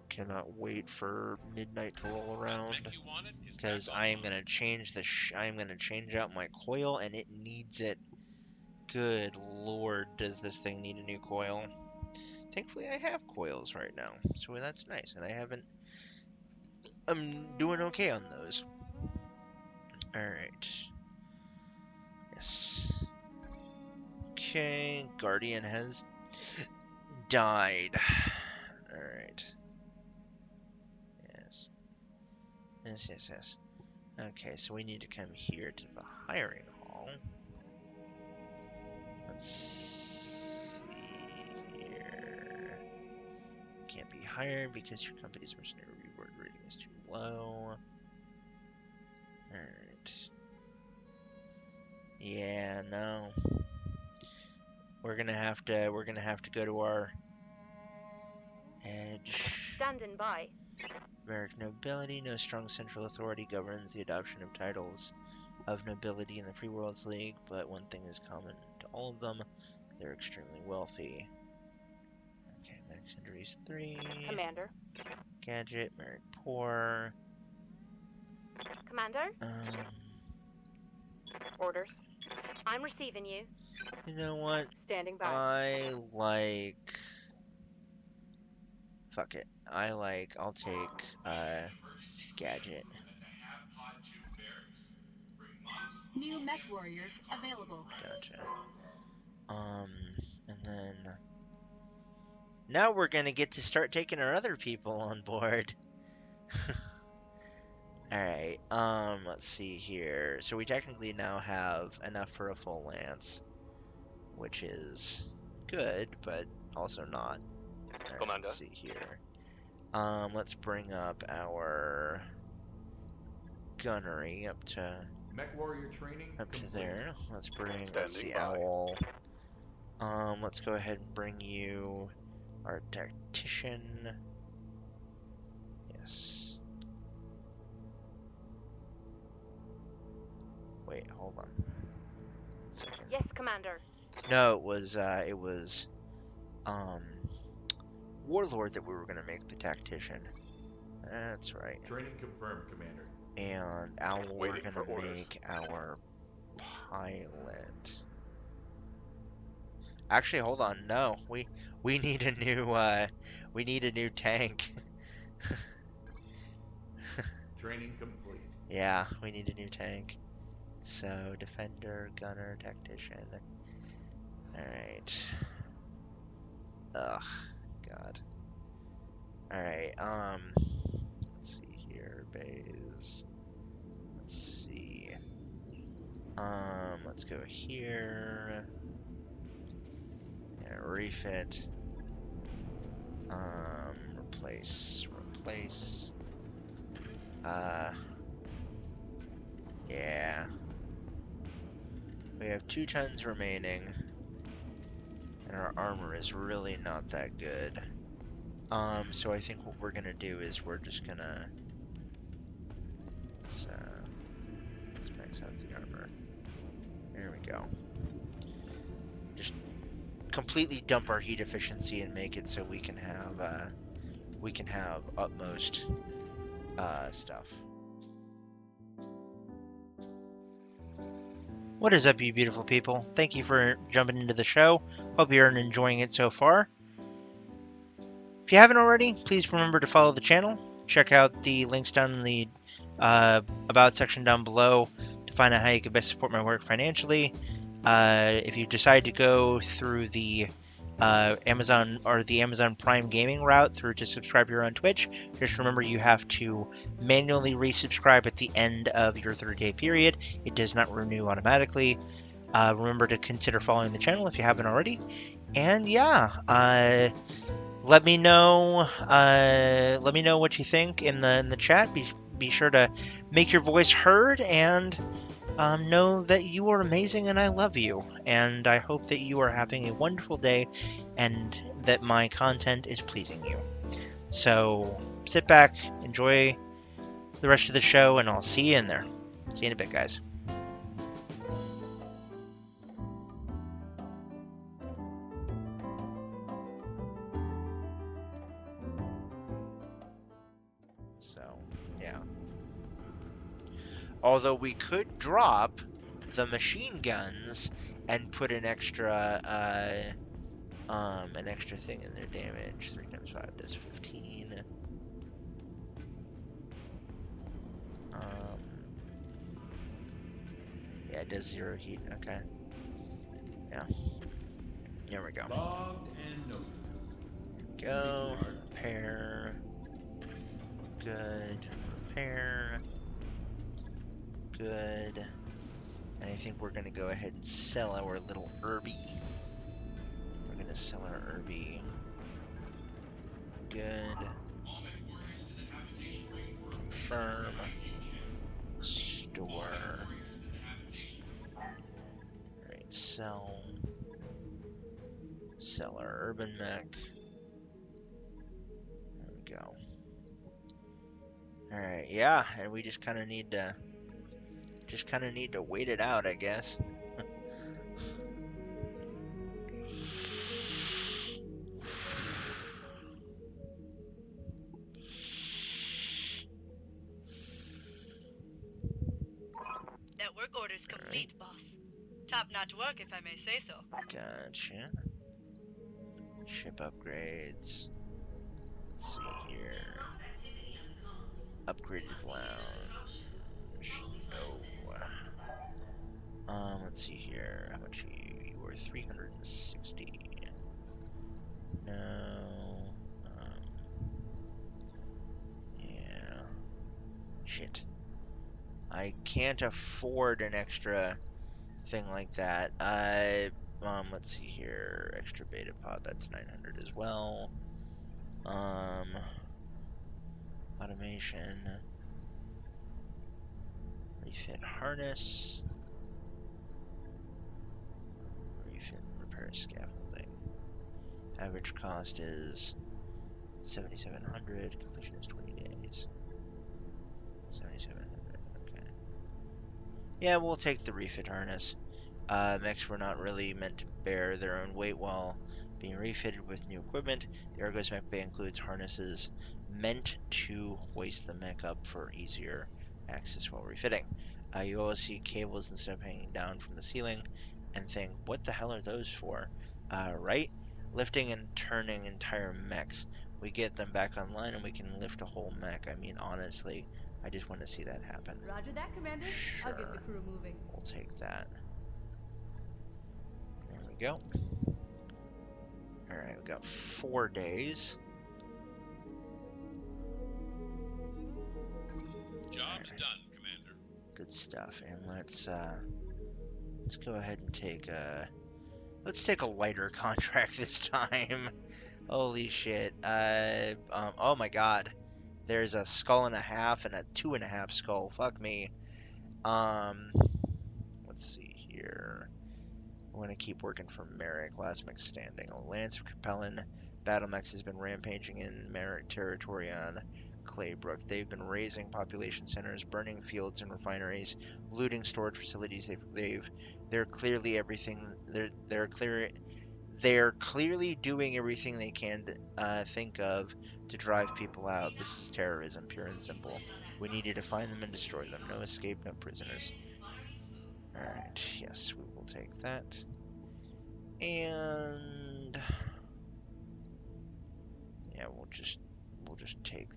[SPEAKER 1] Cannot wait for midnight to roll around, because I am gonna change out my coil, and it needs it. Good lord, does this thing need a new coil? Thankfully, I have coils right now, so that's nice, and I'm doing okay on those. Alright. Yes. Okay, Guardian has died. Alright. Yes. Yes. Okay, so we need to come here to the hiring hall. Let's see here. Can't be hired because your company's mercenary reward rating is too low. Alright. Yeah, no. We're gonna have to go to our edge.
[SPEAKER 7] Standing by.
[SPEAKER 1] American nobility, no strong central authority governs the adoption of titles of nobility in the Free Worlds League, but one thing is common to all of them: they're extremely wealthy. Okay, max injuries 3.
[SPEAKER 7] Commander.
[SPEAKER 1] Gadget, married poor.
[SPEAKER 7] Commander. Orders. I'm receiving you.
[SPEAKER 1] You know what?
[SPEAKER 5] Standing by.
[SPEAKER 1] I like. Fuck it. I'll take gadget.
[SPEAKER 4] New mech warriors available.
[SPEAKER 1] Gotcha. And then now we're gonna get to start taking our other people on board. Alright, let's see here. So we technically now have enough for a full lance, which is good, but also not. Alright, let's see here. Let's bring up our gunnery up to
[SPEAKER 8] Mech warrior training complete.
[SPEAKER 1] there. Let's see,
[SPEAKER 3] Standing by.
[SPEAKER 1] Owl. Let's go ahead and bring you our tactician. Yes. Wait, hold on. 1 second.
[SPEAKER 7] Yes, Commander.
[SPEAKER 1] No, it was Warlord that we were gonna make the tactician. That's right.
[SPEAKER 8] Training confirmed, Commander.
[SPEAKER 1] And Owl we're
[SPEAKER 3] Waiting
[SPEAKER 1] gonna
[SPEAKER 3] for orders.
[SPEAKER 1] make our pilot. Actually, hold on. No, we need a new tank.
[SPEAKER 8] Training complete.
[SPEAKER 1] Yeah, we need a new tank. So defender, gunner, tactician. All right. Ugh, God. All right. Let's see here, bays. Let's see. Let's go here. And refit. Replace. Yeah. We have 2 tons remaining. And our armor is really not that good. So I think what we're gonna do is we're just gonna... Let's max out the armor. There we go. Just completely dump our heat efficiency and make it so we can have utmost stuff. What is up, you beautiful people? Thank you for jumping into the show. Hope you're enjoying it so far. If you haven't already, please remember to follow the channel. Check out the links down in the About section down below to find out how you can best support my work financially. If you decide to go through the Amazon or the Amazon Prime Gaming route through to subscribe here on Twitch, just remember you have to manually resubscribe at the end of your 30-day period. It does not renew automatically. Remember to consider following the channel if you haven't already. And yeah, let me know what you think in the chat. Be sure to make your voice heard and know that you are amazing and I love you. And I hope that you are having a wonderful day and that my content is pleasing you. So sit back, enjoy the rest of the show, and I'll see you in there. See you in a bit, guys. So, yeah. Although we could drop the machine guns and put an extra thing in their damage. 3 times 5 does 15. Yeah, it does 0 heat. Okay. Yeah. Here we go.
[SPEAKER 8] Logged and noted.
[SPEAKER 1] Go. Repair. Good. Repair. Good. And I think we're gonna go ahead and sell our little Irby. We're gonna sell our Irby. Good. Confirm. Store. Alright, sell. Sell our urban mech. There we go. Alright, yeah, and we just kinda need to wait it out, I guess.
[SPEAKER 2] That work order's complete, boss. Top-notch work, if I may say so.
[SPEAKER 1] Gotcha. Ship upgrades. Let's see here. Upgraded lounge. No. Let's see here. How much you were 360. No. Yeah. Shit. I can't afford an extra thing like that. Let's see here. Extra beta pod, that's 900 as well. Automation. Refit harness. Refit repair scaffolding. Average cost is 7,700. Completion is 20 days. 7,700. Okay. Yeah, we'll take the refit harness. Mechs were not really meant to bear their own weight while being refitted with new equipment. The Argos mech bay includes harnesses meant to hoist the mech up for easier access while refitting. You always see cables and stuff hanging down from the ceiling and think, what the hell are those for? Right? Lifting and turning entire mechs. We get them back online and we can lift a whole mech. I mean, honestly, I just want to see that happen.
[SPEAKER 9] Roger that, Commander.
[SPEAKER 1] Sure.
[SPEAKER 9] I'll get the crew moving.
[SPEAKER 1] We'll take that. There we go. Alright, we got 4 days.
[SPEAKER 6] Job's done, Commander.
[SPEAKER 1] Good stuff. And let's go ahead and take a lighter contract this time. Holy shit. Oh my god. There's a skull and a half and a 2.5 skull. Fuck me. Let's see here. I'm gonna keep working for Merrick. Last mech standing. Lance of Capellan Battlemechs has been rampaging in Merrick territory on Claybrook. They've been razing population centers, burning fields and refineries, looting storage facilities. They're clearly everything. They're clearly doing everything they can to, think of to drive people out. This is terrorism, pure and simple. We needed to find them and destroy them. No escape, no prisoners. Alright, yes, we will take that. And yeah, we'll just take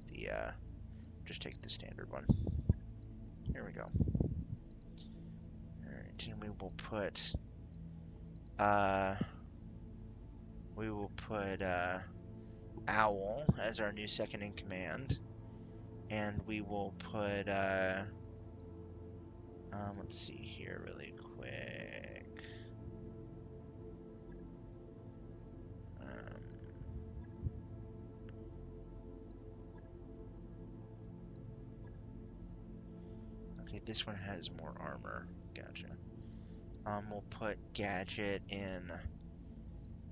[SPEAKER 1] the standard one. Here we go. Alright, and we will put Owl as our new second in command, and we will put let's see here really quick. Okay, this one has more armor. Gotcha. We'll put Gadget in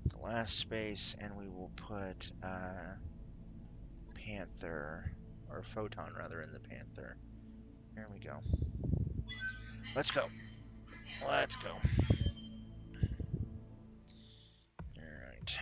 [SPEAKER 1] the last space, and we will put Panther, or Photon rather, in the Panther. There we go. Let's go. Let's go. Alright.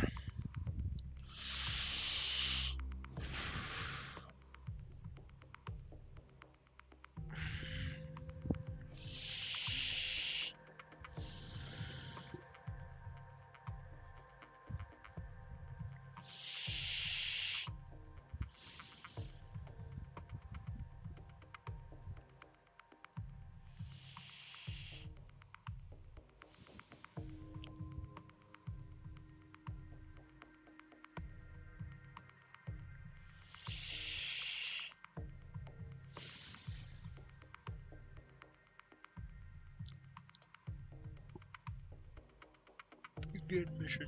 [SPEAKER 1] Begin mission.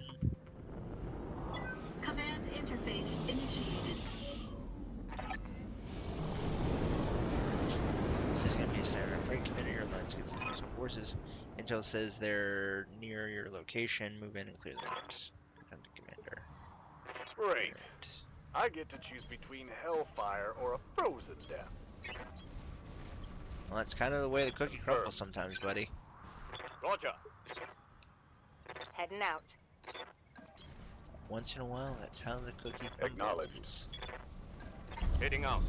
[SPEAKER 4] Command interface initiated.
[SPEAKER 1] This is going to be a standard fight. Commander, your alliance gets the special forces. Intel says they're near your location. Move in and clear the route. Confirm the commander.
[SPEAKER 3] Great.
[SPEAKER 1] Right.
[SPEAKER 3] I get to choose between hellfire or a frozen death.
[SPEAKER 1] Well, that's kind of the way the cookie crumbles sometimes, buddy.
[SPEAKER 3] Roger.
[SPEAKER 7] Heading out.
[SPEAKER 1] Once in a while, that's how the cookie
[SPEAKER 3] Acknowledged.
[SPEAKER 1] crumbles.
[SPEAKER 3] Heading out.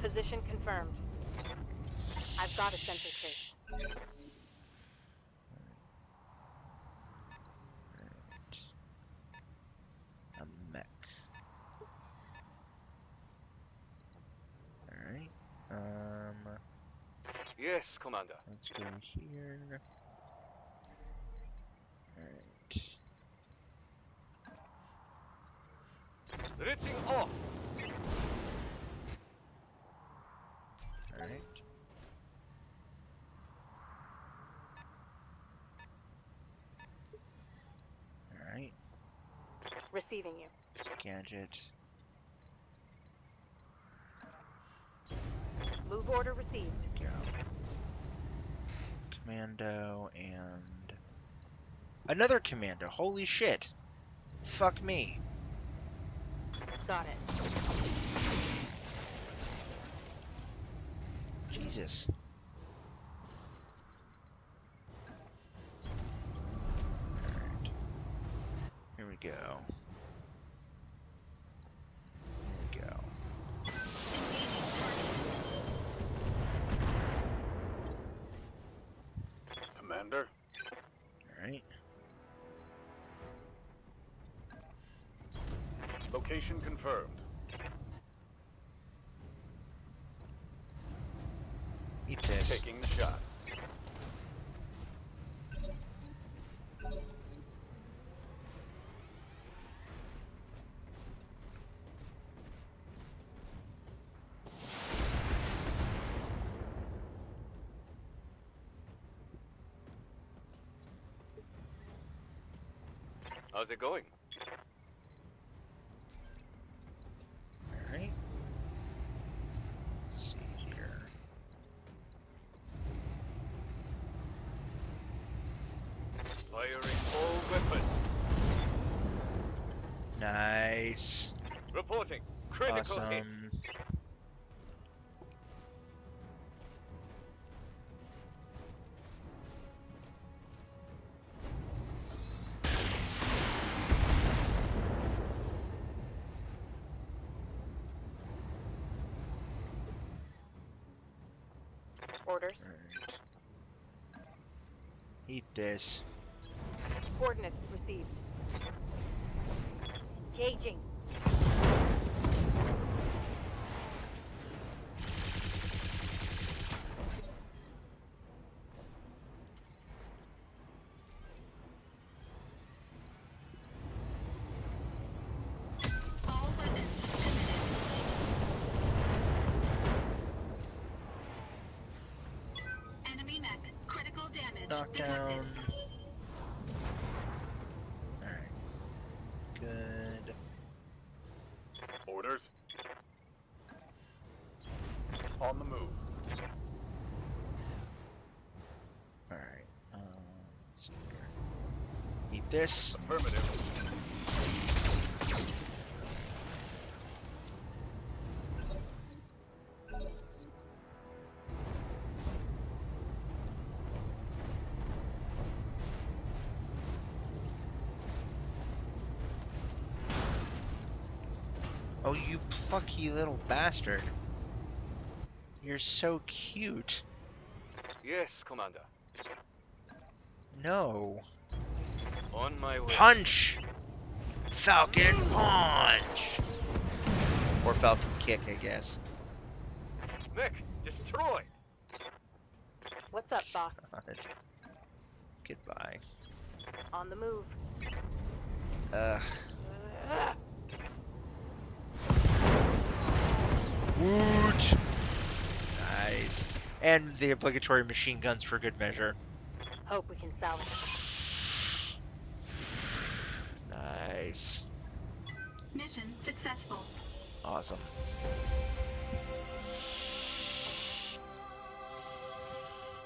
[SPEAKER 7] Position confirmed. I've got a sensor trace.
[SPEAKER 1] Right. A mech. Alright.
[SPEAKER 3] Yes, Commander.
[SPEAKER 1] Let's go here. Alright.
[SPEAKER 3] Ripping off.
[SPEAKER 1] Alright. Alright.
[SPEAKER 7] Receiving you.
[SPEAKER 1] Gadget.
[SPEAKER 7] Move order received.
[SPEAKER 1] Go. Commando and another commando. Holy shit. Fuck me.
[SPEAKER 7] Got it.
[SPEAKER 1] Jesus. Alright. Here we go. Here we go.
[SPEAKER 3] Commander.
[SPEAKER 1] Alright.
[SPEAKER 3] Location confirmed.
[SPEAKER 1] Eat this.
[SPEAKER 3] Taking the shot. How's it going?
[SPEAKER 1] Alright. Let's see here.
[SPEAKER 3] Firing all weapons.
[SPEAKER 1] Nice.
[SPEAKER 3] Reporting. Critical hit.
[SPEAKER 1] Awesome.
[SPEAKER 7] Orders.
[SPEAKER 1] Alright. Eat this.
[SPEAKER 7] Coordinates received. Engaging.
[SPEAKER 4] All weapons emitted. Enemy mech. Critical damage
[SPEAKER 1] Knockdown.
[SPEAKER 4] detected.
[SPEAKER 1] Alright. Good.
[SPEAKER 3] Orders. On the move.
[SPEAKER 1] Alright. Let's see here. Eat this.
[SPEAKER 3] Affirmative.
[SPEAKER 1] Oh, you plucky little bastard. You're so cute.
[SPEAKER 3] Yes, Commander.
[SPEAKER 1] No.
[SPEAKER 3] On my way.
[SPEAKER 1] Punch! Falcon punch! Or Falcon kick, I guess.
[SPEAKER 3] Mech, destroyed.
[SPEAKER 7] What's up, boss?
[SPEAKER 1] God. Goodbye.
[SPEAKER 7] On the move.
[SPEAKER 1] Ugh.
[SPEAKER 7] Ugh.
[SPEAKER 1] Woot! Nice. And the obligatory machine guns for good measure.
[SPEAKER 7] Hope we can salvage it.
[SPEAKER 1] Nice.
[SPEAKER 4] Mission successful.
[SPEAKER 1] Awesome.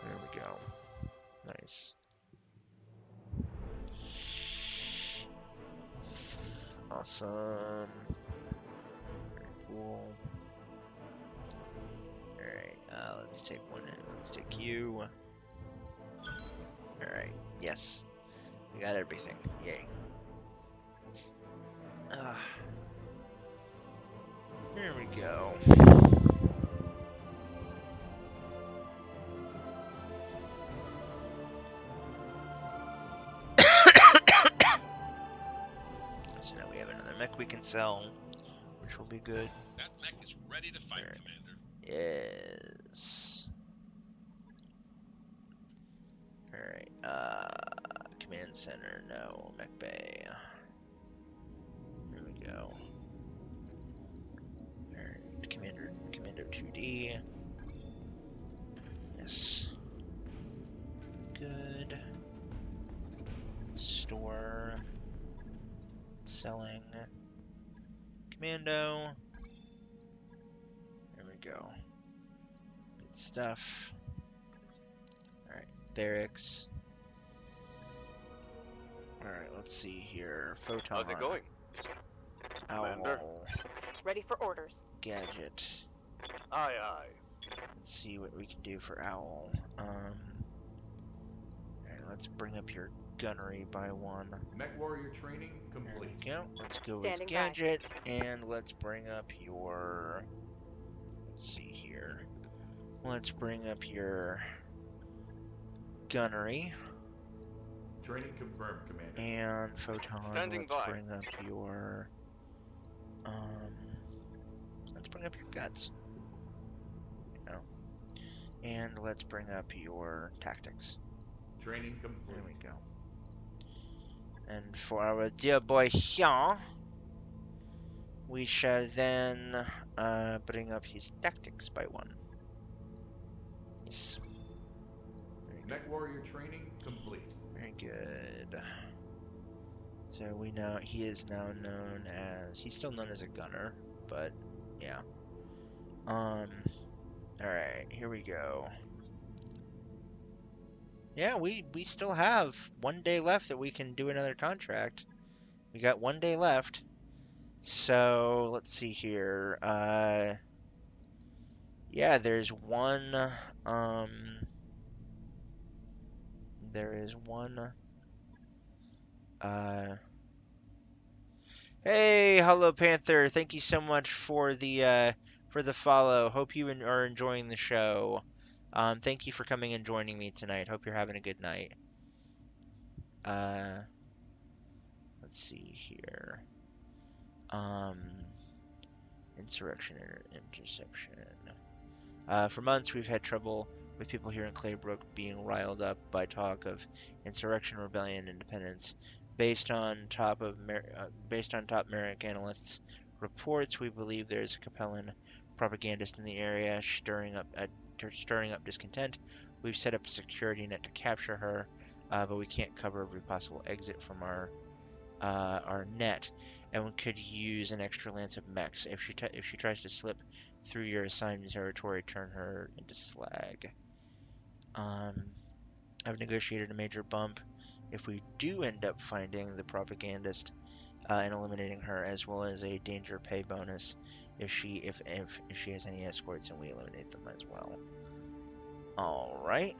[SPEAKER 1] There we go. Nice. Awesome. Very cool. Alright, let's take one in. Let's take you. Alright, yes. We got everything. Yay. There we go. So now we have another mech we can sell, which will be good.
[SPEAKER 6] That mech is ready to fight,
[SPEAKER 1] Alright.
[SPEAKER 6] Commander.
[SPEAKER 1] Yes. Alright, command center, no, mech bay. There we go. Alright, Commando 2D. Yes. Good. Store. Selling. Commando. There we go. Good stuff. Alright, barracks. Alright, let's see here. Photon.
[SPEAKER 3] How's it going? Commander?
[SPEAKER 1] Owl.
[SPEAKER 7] Ready for orders.
[SPEAKER 1] Gadget.
[SPEAKER 3] Aye, aye.
[SPEAKER 1] Let's see what we can do for Owl. Alright, let's bring up your gunnery by one.
[SPEAKER 8] Mech warrior training
[SPEAKER 1] There
[SPEAKER 8] complete.
[SPEAKER 1] we go. Let's go with
[SPEAKER 7] Standing by.
[SPEAKER 1] Gadget, and let's bring up your... Let's see here. Let's bring up your gunnery.
[SPEAKER 8] Training confirmed, Commander.
[SPEAKER 1] And Photon,
[SPEAKER 3] Standing
[SPEAKER 1] let's
[SPEAKER 3] by.
[SPEAKER 1] bring up your... Let's bring up your guts. No. And let's bring up your tactics.
[SPEAKER 8] Training
[SPEAKER 1] There
[SPEAKER 8] complete.
[SPEAKER 1] we go. And for our dear boy here, we shall then bring up his tactics by one. Yes. Very good.
[SPEAKER 8] Mech warrior training complete.
[SPEAKER 1] Very good. So we know he is now known as, he's still known as a gunner, but yeah. Alright, here we go. Yeah, we still have 1 day left that we can do another contract. We got 1 day left. So let's see here. Yeah, there's one there is one hey, hello Panther. Thank you so much for the follow. Hope you are enjoying the show. Thank you for coming and joining me tonight. Hope you're having a good night. Let's see here. Insurrection or interception. For months, we've had trouble with people here in Claybrook being riled up by talk of insurrection, rebellion, independence. Based on top Merrick analysts' reports, we believe there's a Capellan propagandist in the area stirring up discontent. We've set up a security net to capture her, but we can't cover every possible exit from our net, and we could use an extra lance of mechs. If she tries to slip through your assigned territory, turn her into slag. I've negotiated a major bump if we do end up finding the propagandist and eliminating her, as well as a danger pay bonus if she has any escorts and we eliminate them as well. All right.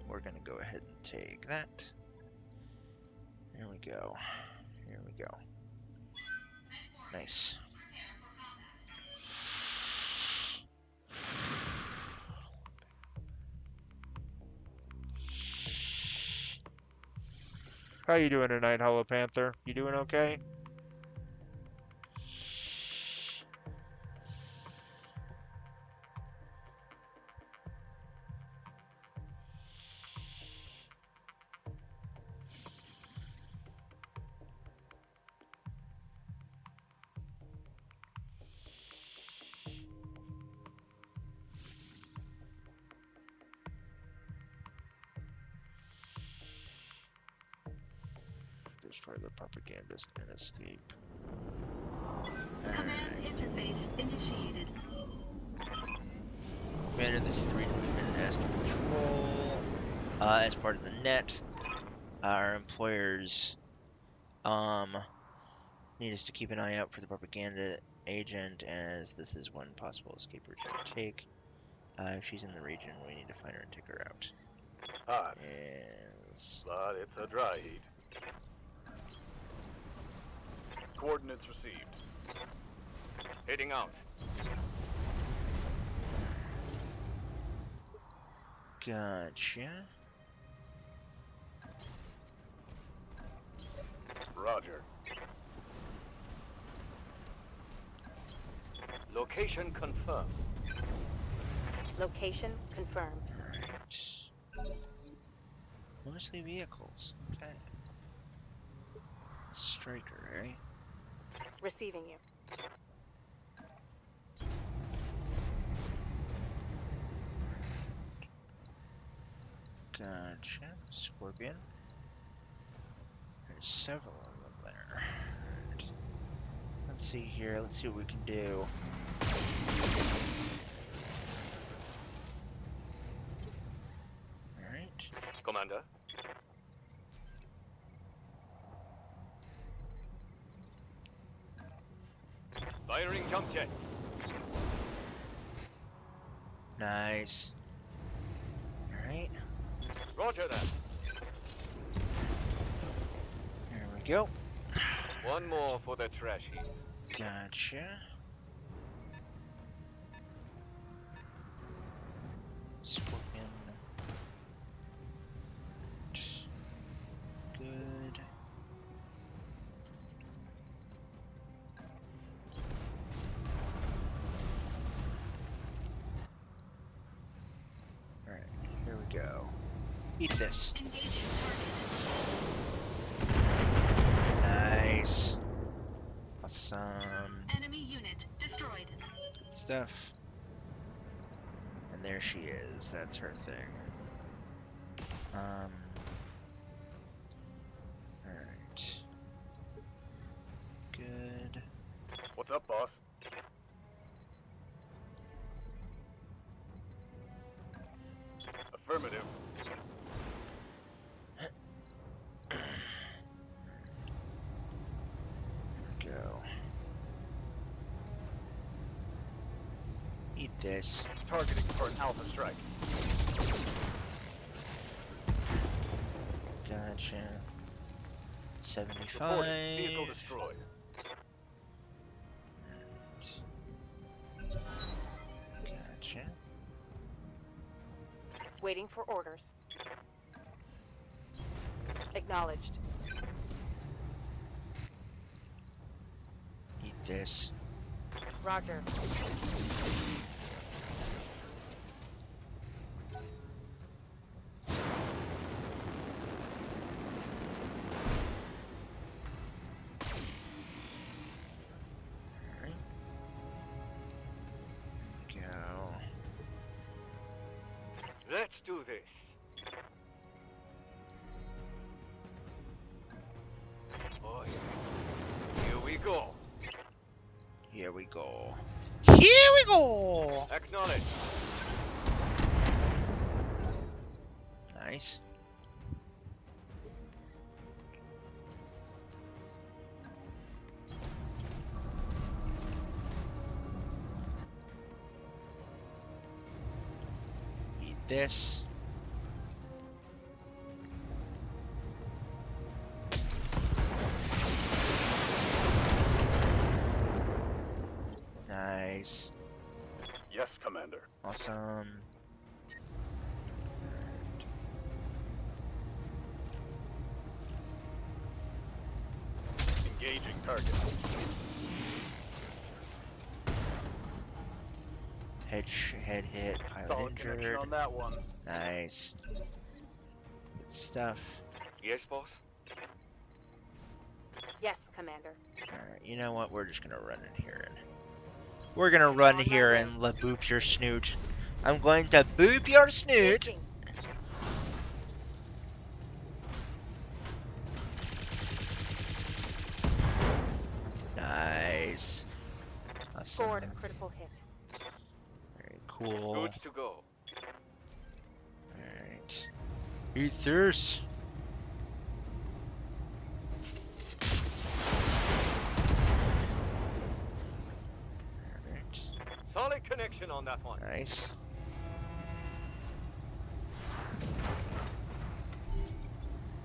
[SPEAKER 1] We're gonna go ahead and take that. Here we go. Here we go. Nice. How you doing tonight, Hollow Panther? You doing okay? For the propagandist and escape.
[SPEAKER 4] Command interface initiated.
[SPEAKER 1] Commander, this is the region we've been asked to patrol as part of the net. Our employers need us to keep an eye out for the propaganda agent, as this is one possible escape route to take. If she's in the region, we need to find her and take her out.
[SPEAKER 3] Hot,
[SPEAKER 1] Yes.
[SPEAKER 3] but it's a dry heat. Coordinates received. Heading out.
[SPEAKER 1] Gotcha.
[SPEAKER 3] Roger. Location confirmed.
[SPEAKER 7] Location confirmed.
[SPEAKER 1] Alright. Mostly vehicles. Okay. Striker, eh?
[SPEAKER 7] Receiving you.
[SPEAKER 1] Gotcha. Scorpion. There's several of them there. Alright. Let's see here. Let's see what we can do. Alright.
[SPEAKER 3] Commander. Firing jump jet.
[SPEAKER 1] Nice. Alright.
[SPEAKER 3] Roger that.
[SPEAKER 1] Here we go.
[SPEAKER 3] One more for the trash heap.
[SPEAKER 1] Gotcha. Scorpion. Good. Alright, here we go. Eat this.
[SPEAKER 4] Engaging target.
[SPEAKER 1] Nice. Awesome.
[SPEAKER 4] Enemy unit destroyed.
[SPEAKER 1] Good stuff. And there she is. That's her thing. Alright. Good.
[SPEAKER 3] What's up, boss? Affirmative.
[SPEAKER 1] Go. Eat this.
[SPEAKER 3] Targeting for an alpha strike.
[SPEAKER 1] Gotcha.
[SPEAKER 3] Reporting.
[SPEAKER 1] 75.
[SPEAKER 3] Vehicle destroyed.
[SPEAKER 1] Gotcha.
[SPEAKER 5] Waiting for orders. Acknowledged.
[SPEAKER 1] Eat this.
[SPEAKER 5] Roger.
[SPEAKER 1] Alright. Go.
[SPEAKER 3] Let's do this. Oh, yeah. Here we go.
[SPEAKER 1] Here we go. Here we go!
[SPEAKER 3] Acknowledge.
[SPEAKER 1] Nice. Eat this. Nice.
[SPEAKER 3] Yes, Commander.
[SPEAKER 1] Awesome.
[SPEAKER 3] Engaging target.
[SPEAKER 1] Head hit, pilot
[SPEAKER 3] Solid connection
[SPEAKER 1] injured.
[SPEAKER 3] on that one.
[SPEAKER 1] Nice. Good stuff.
[SPEAKER 3] Yes, boss.
[SPEAKER 5] Yes, Commander.
[SPEAKER 1] Alright, you know what? We're just gonna run in here and we're gonna run here and boop your snoot. I'm going to boop your snoot.
[SPEAKER 5] Engaging.
[SPEAKER 1] Nice.
[SPEAKER 5] Scored a
[SPEAKER 1] Awesome.
[SPEAKER 5] critical hit.
[SPEAKER 1] Very cool.
[SPEAKER 3] Good to go.
[SPEAKER 1] Alright. Eat this. Alright.
[SPEAKER 3] Solid connection on that one.
[SPEAKER 1] Nice.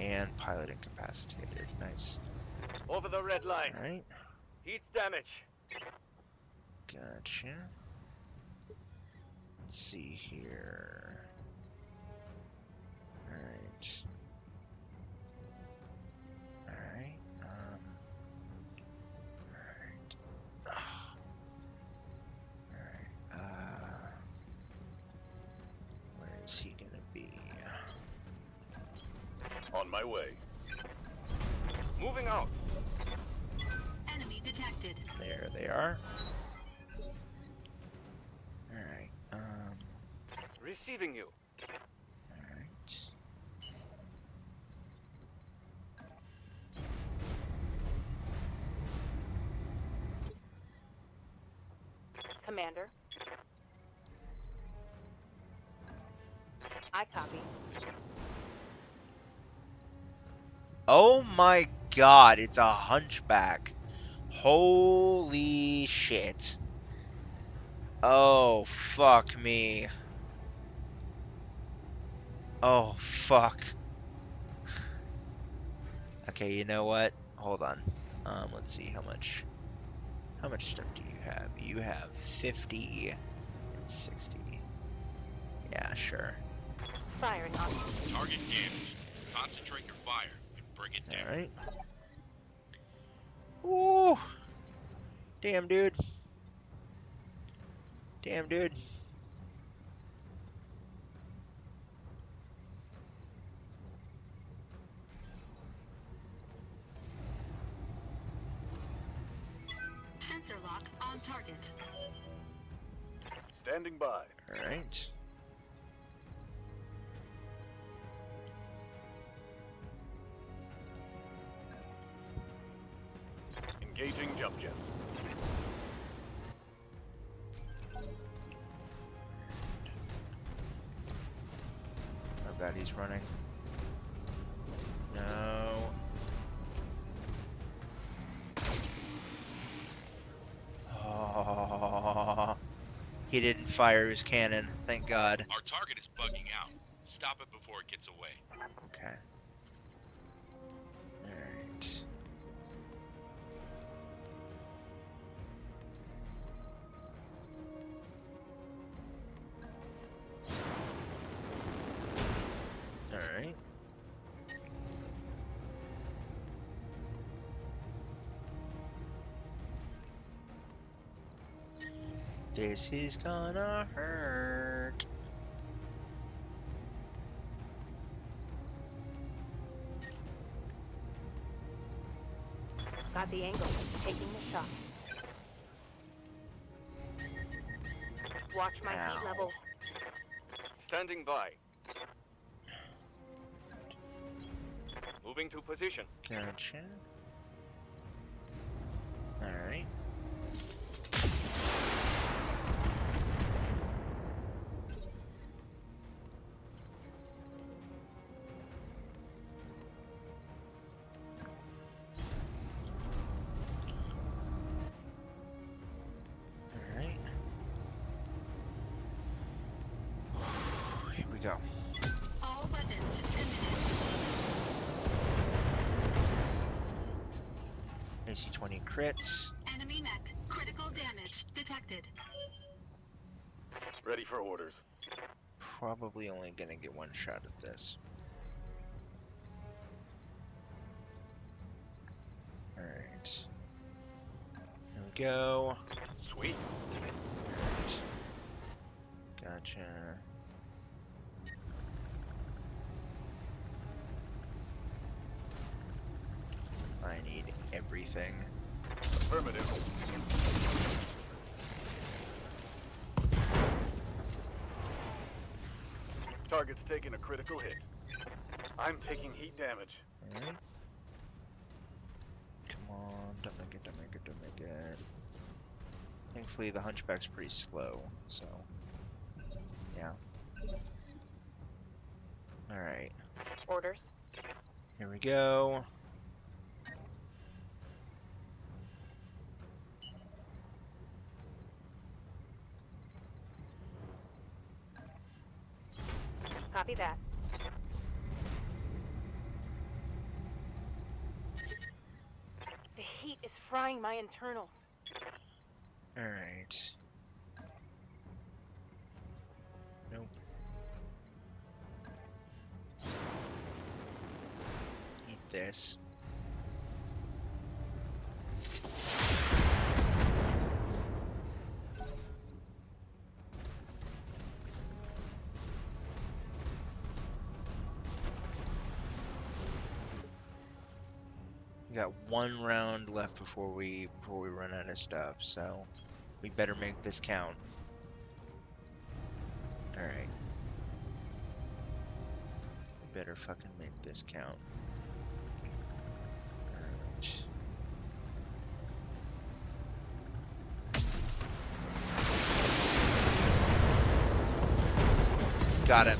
[SPEAKER 1] And pilot incapacitated. Nice.
[SPEAKER 3] Over the red line.
[SPEAKER 1] Alright.
[SPEAKER 3] Heat damage.
[SPEAKER 1] Gotcha. Let's see here. Alright. Alright. Alright. Alright. Where is he gonna be?
[SPEAKER 3] On my way. Moving out.
[SPEAKER 4] Enemy detected.
[SPEAKER 1] There they are. Alright.
[SPEAKER 3] Receiving you.
[SPEAKER 1] Alright.
[SPEAKER 5] Commander. I copy.
[SPEAKER 1] Oh my god, it's a hunchback. Holy shit. Oh, fuck me. Oh, fuck. Okay, you know what? Hold on. Let's see how much stuff do you have? You have 50 and 60. Yeah, sure.
[SPEAKER 5] Firing on.
[SPEAKER 6] Target damaged. Concentrate your fire and bring it down.
[SPEAKER 1] Alright. Ooh. Damn, dude. Damn, dude.
[SPEAKER 4] Sensor lock on target.
[SPEAKER 3] Standing by.
[SPEAKER 1] Alright.
[SPEAKER 3] Engaging jump jet.
[SPEAKER 1] Oh god, he's running. No. Oh, he didn't fire his cannon, thank god.
[SPEAKER 6] Our target is bugging out. Stop it before it gets away.
[SPEAKER 1] Okay. Alright. This is gonna hurt.
[SPEAKER 7] Got the angle. Taking the shot. Watch my
[SPEAKER 1] Ow.
[SPEAKER 7] heat level.
[SPEAKER 3] Standing by. Moving to position.
[SPEAKER 1] Gotcha. Alright. Alright. Here we go.
[SPEAKER 4] All weapons committed.
[SPEAKER 1] AC-20 crits.
[SPEAKER 4] Enemy mech. Critical damage detected.
[SPEAKER 3] Ready for orders.
[SPEAKER 1] Probably only gonna get one shot at this. Alright. Here we go.
[SPEAKER 3] Sweet.
[SPEAKER 1] Alright. Gotcha. I need everything.
[SPEAKER 3] Affirmative. Target's taking a critical hit. I'm taking heat damage.
[SPEAKER 1] Alright. Come on, don't make it, don't make it, don't make it. Thankfully the Hunchback's pretty slow, so yeah. Alright,
[SPEAKER 7] Orders.
[SPEAKER 1] here we go.
[SPEAKER 7] Copy that. The heat is frying my internals.
[SPEAKER 1] Alright. Nope. Eat this. We got one round left before we run out of stuff, so we better make this count. Alright. We better fucking make this count. Alright. Got it.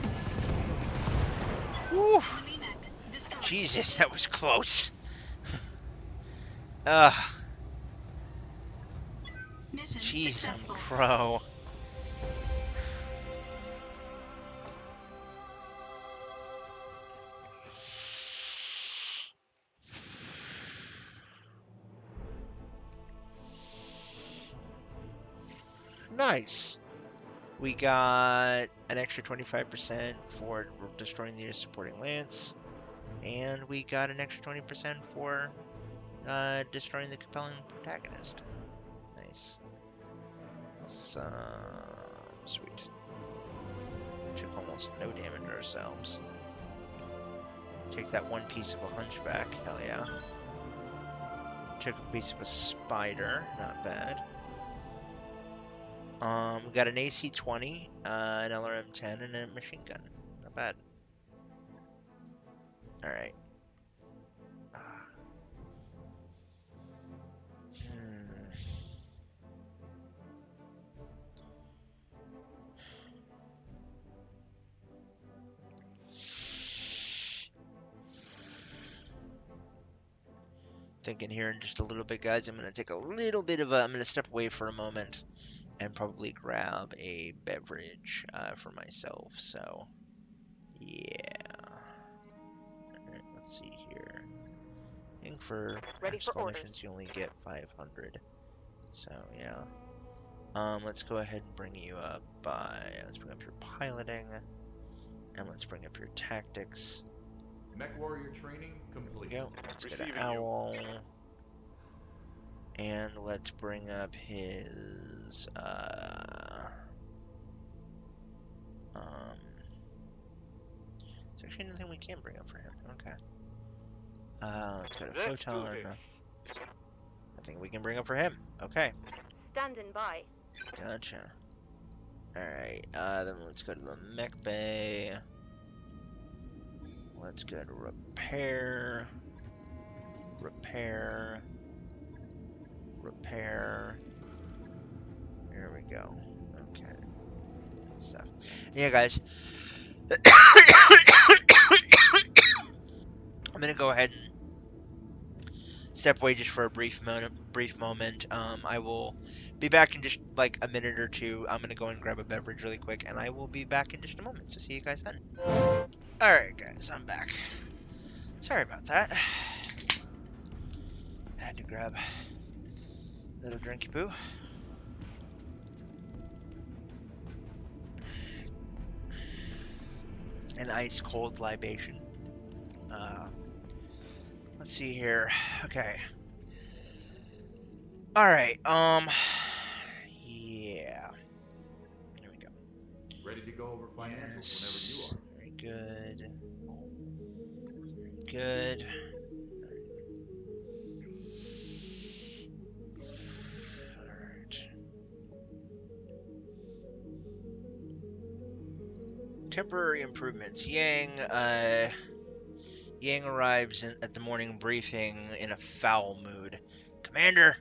[SPEAKER 1] Woo!
[SPEAKER 4] Enemy mech destroyed.
[SPEAKER 1] Jesus, that was close. Ugh.
[SPEAKER 4] Mission
[SPEAKER 1] Jeez, I'm
[SPEAKER 4] successful.
[SPEAKER 1] crow. Nice. We got an extra 25% for destroying the supporting lance, and we got an extra 20% for destroying the compelling protagonist. Nice. Sweet. Took almost no damage ourselves. Take that one piece of a hunchback, hell yeah. Took a piece of a spider, not bad. We got an AC-20, an LRM-10, and a machine gun. Not bad. Alright. Thinking here in just a little bit, guys. I'm gonna take a little bit of a. I'm gonna step away for a moment and probably grab a beverage for myself. So, yeah. Alright, let's see here. I think for
[SPEAKER 7] Ready for orders.
[SPEAKER 1] missions you only get 500. So yeah. Let's go ahead and bring you up let's bring up your piloting, and let's bring up your tactics.
[SPEAKER 8] Mech warrior training complete.
[SPEAKER 1] There we go. Let's get an
[SPEAKER 3] Receiving you.
[SPEAKER 1] owl. And let's bring up his is there's actually nothing we can bring up for him. Okay. Let's go to
[SPEAKER 3] Let's do
[SPEAKER 1] Photon.
[SPEAKER 3] this.
[SPEAKER 1] Nothing we can bring up for him. Okay.
[SPEAKER 7] Standing by.
[SPEAKER 1] Gotcha. Alright, then let's go to the mech bay. Let's go to repair. Repair. Repair. There we go. Okay. Good stuff. Yeah, guys. I'm gonna go ahead and step away just for a brief moment. I will be back in just like a minute or two. I'm gonna go and grab a beverage really quick, and I will be back in just a moment. So see you guys then. All right, guys, I'm back. Sorry about that. Had to grab a little drinky poo. An ice cold libation. Let's see here. Okay. All right. Yeah. There we go.
[SPEAKER 8] Ready to go over financials whenever you
[SPEAKER 1] Yes.
[SPEAKER 8] are.
[SPEAKER 1] Very good. Very good. Alright. Temporary improvements. Yang arrives at the morning briefing in a foul mood. Commander,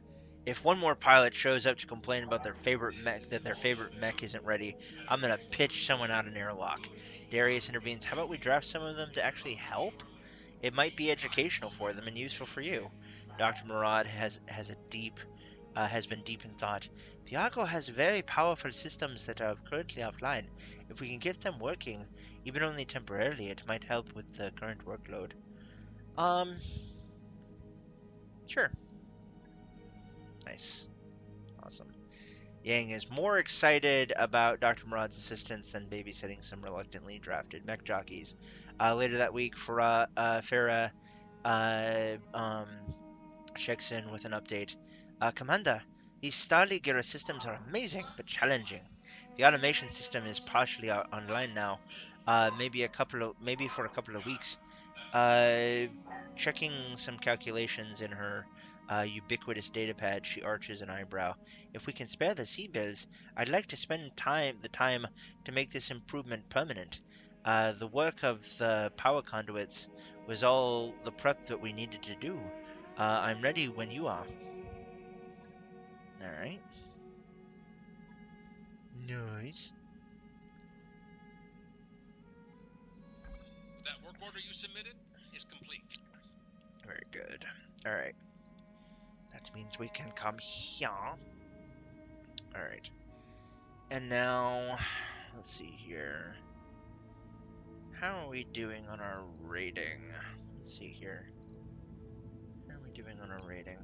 [SPEAKER 1] if one more pilot shows up to complain about their favorite mech isn't ready, I'm gonna pitch someone out an airlock. Darius intervenes. How about we draft some of them to actually help? It might be educational for them and useful for you. Dr. Murad has been deep in thought. Viago has very powerful systems that are currently offline. If we can get them working, even only temporarily, it might help with the current workload. Sure. Nice. Awesome. Yang is more excited about Dr. Murad's assistance than babysitting some reluctantly drafted mech jockeys. Later that week, Farah checks in with an update. Commander, these Starligger systems are amazing, but challenging. The automation system is partially online now. Maybe for a couple of weeks. Checking some calculations in her ubiquitous datapad, she arches an eyebrow. If we can spare the C-bills, I'd like to spend the time to make this improvement permanent. The work of the power conduits was all the prep that we needed to do. I'm ready when you are. Alright. Nice.
[SPEAKER 6] That work order you submitted is complete.
[SPEAKER 1] Very good. Alright. That means we can come here. Alright. And now, let's see here. How are we doing on our rating? Let's see here. How are we doing on our rating?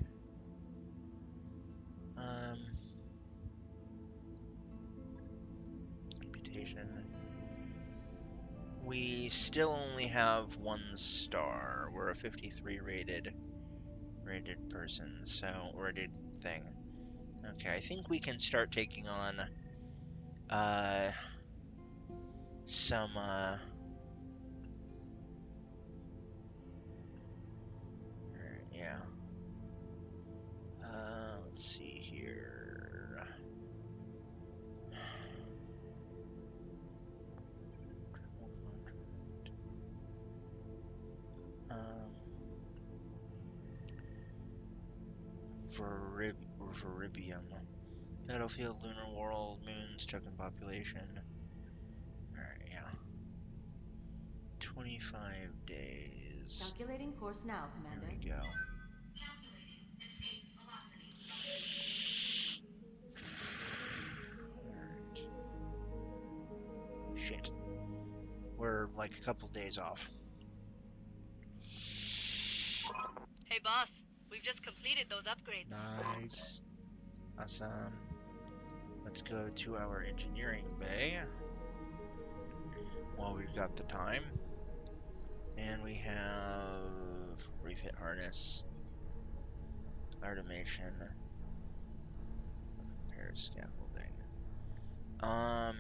[SPEAKER 1] Reputation. We still only have 1 star. We're a 53 rated person, so rated thing. Okay, I think we can start taking on some yeah. Let's see here. Veribium. Battlefield, lunar world, moons, token population. Alright, yeah. 25 days.
[SPEAKER 9] Calculating course now,
[SPEAKER 1] There
[SPEAKER 9] Commander.
[SPEAKER 1] we go.
[SPEAKER 4] Calculating escape velocity.
[SPEAKER 1] Alright. Shit. We're like a couple days off.
[SPEAKER 2] Hey, boss. We've just completed those upgrades.
[SPEAKER 1] Nice. Awesome. Let's go to our engineering bay while we've got the time. And we have refit harness, automation, repair scaffolding. Alright.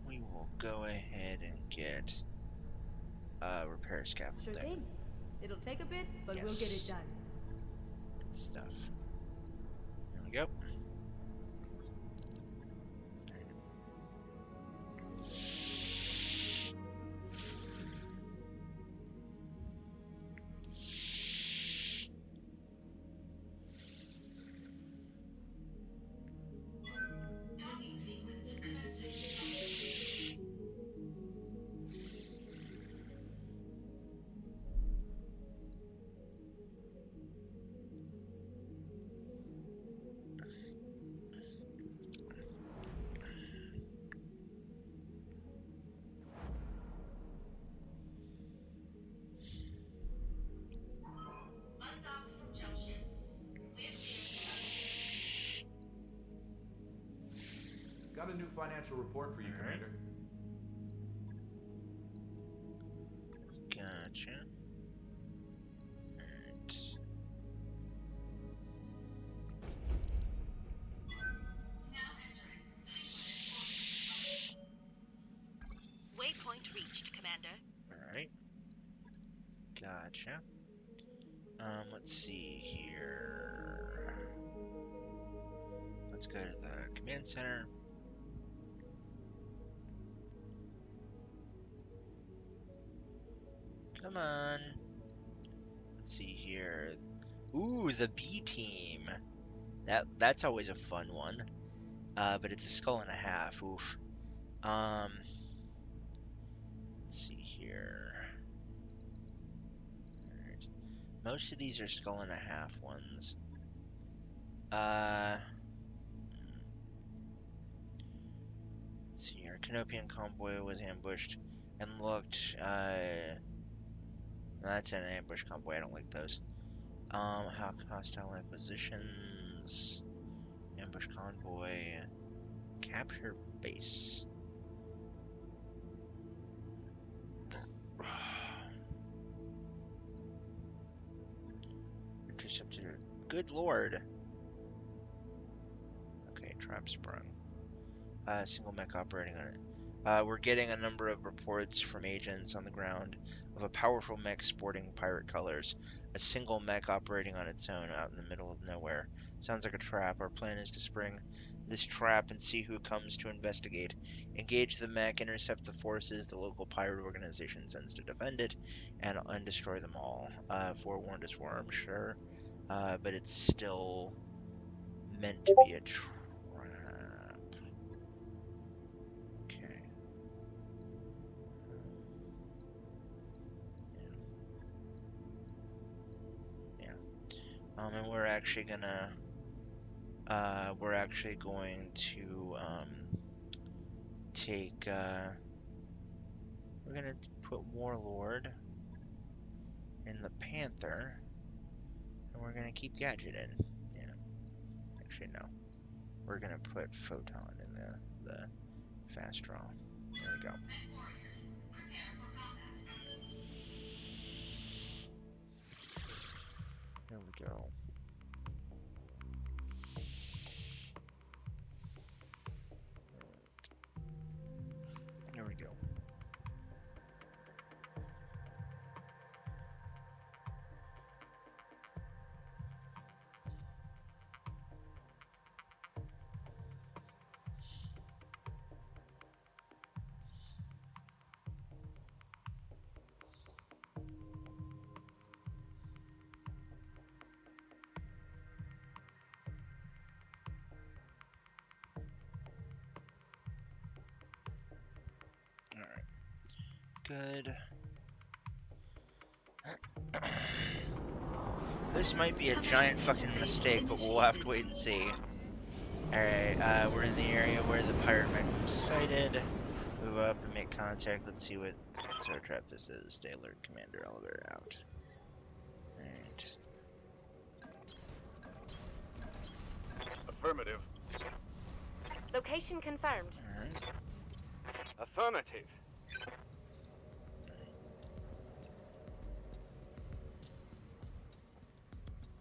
[SPEAKER 1] We will go ahead and get repair scaffolding.
[SPEAKER 9] Sure thing. It'll take a bit, but we'll get it
[SPEAKER 1] Yes.
[SPEAKER 9] done.
[SPEAKER 1] Good stuff. There we go.
[SPEAKER 4] Docking sequence commencing. Undocked from junction. We're cleared for unloading.
[SPEAKER 8] Got a new financial report for you,
[SPEAKER 1] All right.
[SPEAKER 8] Commander.
[SPEAKER 1] Gotcha. Alright.
[SPEAKER 4] Now entering sequence orbit.
[SPEAKER 7] Waypoint reached, Commander.
[SPEAKER 1] Alright. Gotcha. Let's see here. Let's go to the command center. Come on. Let's see here. Ooh, the B team. That's always a fun one. But it's a skull and a half. Oof. Let's see here. Alright. Most of these are skull and a half ones. Let's see here. Canopian convoy was ambushed and looked. That's an ambush convoy. I don't like those. How hostile acquisitions. Ambush convoy. Capture base. Intercepted. Good lord. Okay, trap sprung. Single mech operating on it. We're getting a number of reports from agents on the ground of a powerful mech sporting pirate colors. A single mech operating on its own out in the middle of nowhere. Sounds like a trap. Our plan is to spring this trap and see who comes to investigate. Engage the mech, intercept the forces the local pirate organization sends to defend it, and destroy them all. Forewarned is forearmed, sure. But it's still meant to be a trap. Okay. Yeah. And we're actually going to take we're gonna put Warlord in the Panther, and we're gonna keep Gadget in. Yeah. Actually, no. We're gonna put Photon in the fast draw. There we go.
[SPEAKER 4] Mech warriors, prepare for combat.
[SPEAKER 1] There we go. There we go. Alright. Good. This might be a giant fucking mistake, but we'll have to wait and see. Alright, we're in the area where the pirate mech was sighted. Move up and make contact. Let's see what Zero Trap this is. Stay alert, Commander. Elevator out. Alright.
[SPEAKER 3] Affirmative.
[SPEAKER 7] Location confirmed.
[SPEAKER 1] Alright.
[SPEAKER 3] Affirmative.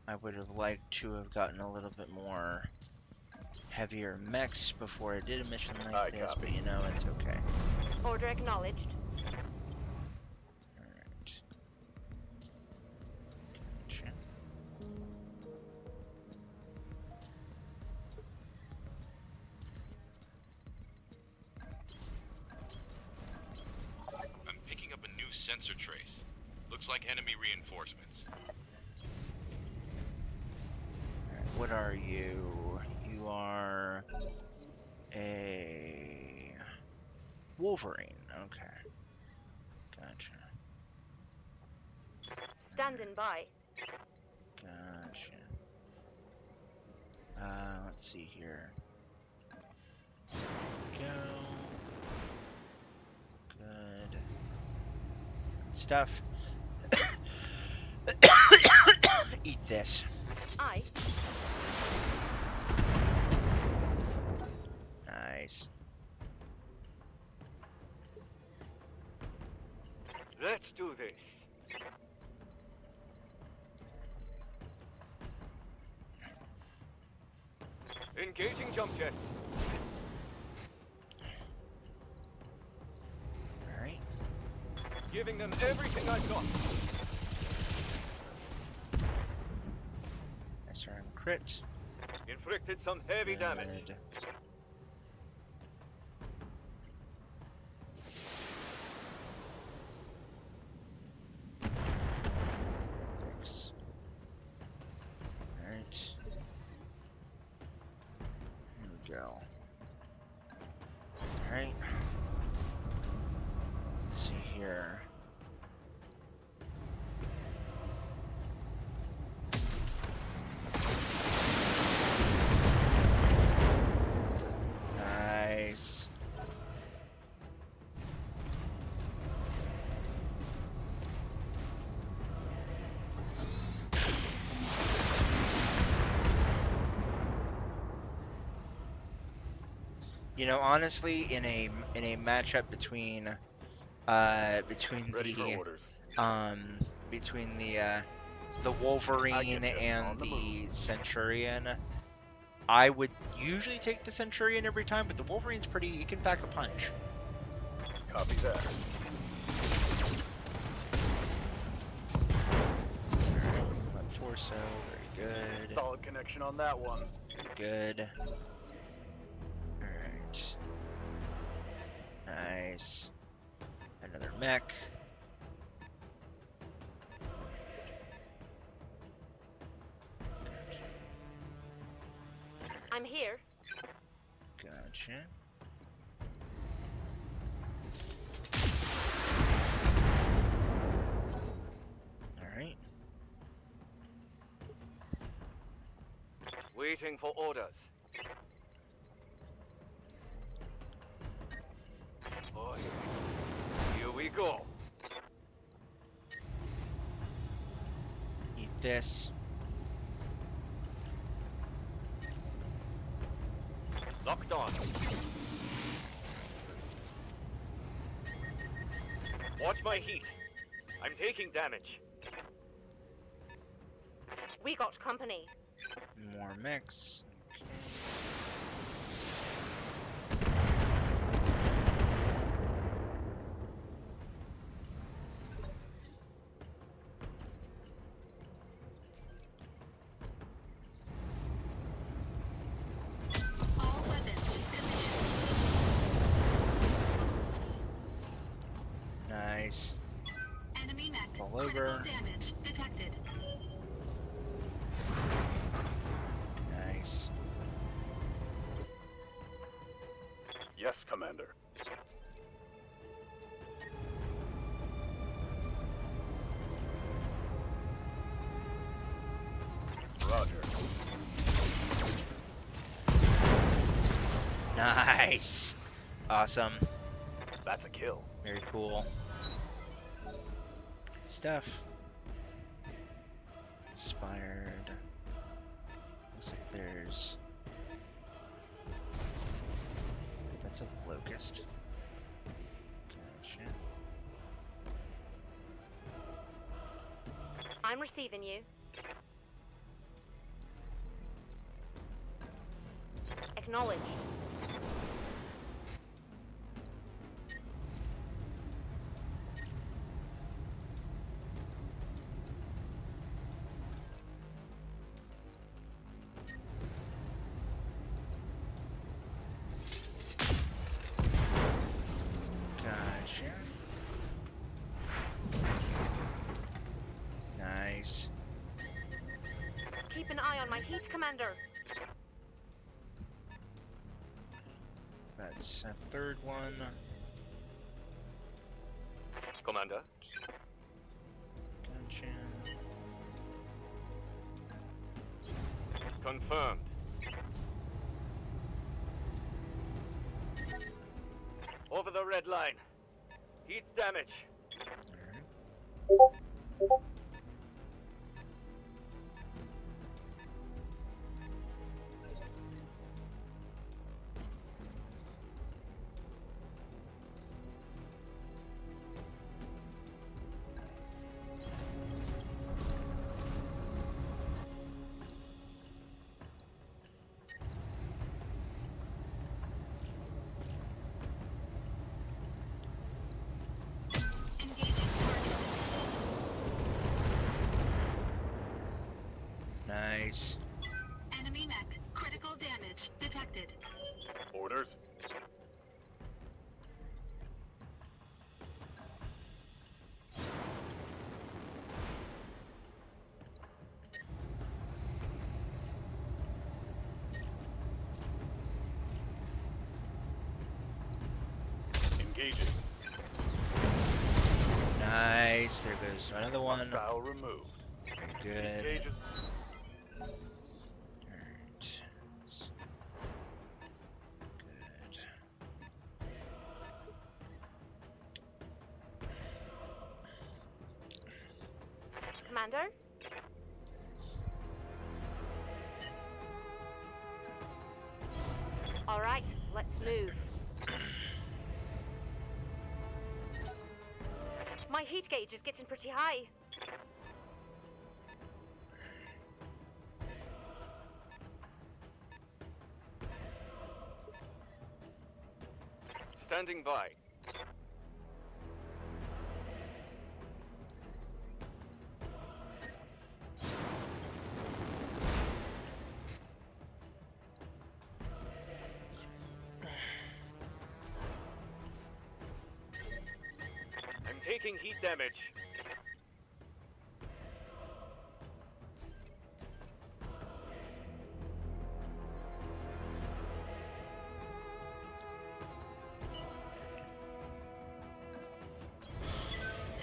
[SPEAKER 1] I would have liked to have gotten a little bit more heavier mechs before I did a mission like
[SPEAKER 3] Aye,
[SPEAKER 1] this,
[SPEAKER 3] copy.
[SPEAKER 1] but you know, it's okay.
[SPEAKER 7] Order acknowledged.
[SPEAKER 1] Alright. Gotcha.
[SPEAKER 6] I'm picking up a new sensor trace. Looks like enemy reinforcements.
[SPEAKER 1] Alright, what are you? You are a Wolverine. Okay. Gotcha.
[SPEAKER 7] Standing by.
[SPEAKER 1] Gotcha. Let's see here. Go. Good stuff. Eat this.
[SPEAKER 7] Aye.
[SPEAKER 1] Nice.
[SPEAKER 3] Let's do this. Engaging jump jet.
[SPEAKER 1] Alright.
[SPEAKER 3] Giving them everything I've got.
[SPEAKER 1] SRM crit.
[SPEAKER 3] Inflicted some heavy damage.
[SPEAKER 1] Good. Thanks. Alright. Here we go. Alright. Let's see here. Nice. You know, honestly, in a matchup between
[SPEAKER 3] Ready for orders.
[SPEAKER 1] between the Wolverine
[SPEAKER 3] I get you.
[SPEAKER 1] and
[SPEAKER 3] On the
[SPEAKER 1] the Centurion, I would usually take the Centurion every time, but the Wolverine's pretty, it can pack a punch.
[SPEAKER 3] Copy that.
[SPEAKER 1] Left torso, very good.
[SPEAKER 3] Solid connection on that one.
[SPEAKER 1] Good. Alright. Nice. Another mech.
[SPEAKER 7] I'm here.
[SPEAKER 1] Gotcha. Alright.
[SPEAKER 3] Waiting for orders. Boy, here we go.
[SPEAKER 1] Eat this.
[SPEAKER 3] Locked on. Watch my heat. I'm taking damage.
[SPEAKER 7] We got company.
[SPEAKER 1] More mechs.
[SPEAKER 4] All weapons committed.
[SPEAKER 1] Nice.
[SPEAKER 4] Enemy mech.
[SPEAKER 1] All
[SPEAKER 4] Critical
[SPEAKER 1] over.
[SPEAKER 4] damage detected.
[SPEAKER 1] Nice.
[SPEAKER 3] Yes, Commander. Roger.
[SPEAKER 1] Nice. Awesome.
[SPEAKER 3] That's a kill.
[SPEAKER 1] Very cool. Good stuff. Inspired. Looks like there's. That's a locust. Gotcha.
[SPEAKER 7] I'm receiving you. Acknowledge.
[SPEAKER 1] Gotcha. Nice.
[SPEAKER 7] Keep an eye on my heat, Commander.
[SPEAKER 1] That's a third one.
[SPEAKER 3] Commander,
[SPEAKER 1] Gotcha.
[SPEAKER 3] confirmed. Over the red line. Heat damage.
[SPEAKER 1] Alright.
[SPEAKER 4] Engaging target.
[SPEAKER 1] Nice.
[SPEAKER 4] Enemy mech. Critical damage detected.
[SPEAKER 3] Orders. Engaging.
[SPEAKER 1] Nice. There goes another one.
[SPEAKER 3] Hostile removed.
[SPEAKER 1] Good.
[SPEAKER 3] Engages.
[SPEAKER 1] Alright. Good.
[SPEAKER 7] Commander? Alright, let's move. My heat gauge is getting pretty high.
[SPEAKER 3] Standing by. I'm taking heat damage.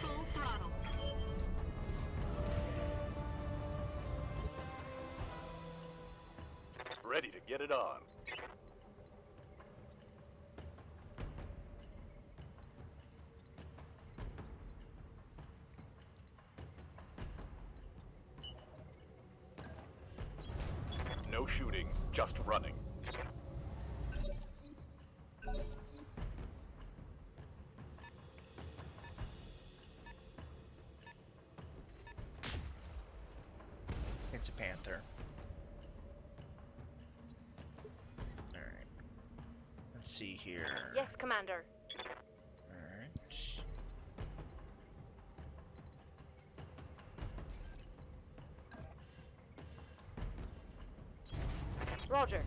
[SPEAKER 4] Full throttle.
[SPEAKER 3] Ready to get it on. No shooting, just running.
[SPEAKER 1] It's a panther. Alright. Let's see here.
[SPEAKER 7] Yes, Commander.
[SPEAKER 1] Alright.
[SPEAKER 7] Roger.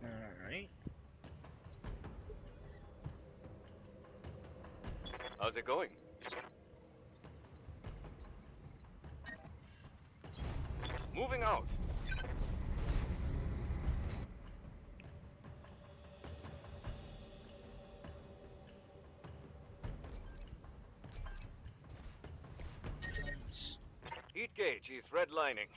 [SPEAKER 1] Alright.
[SPEAKER 3] How's it going? Moving out. Heat gauge is redlining.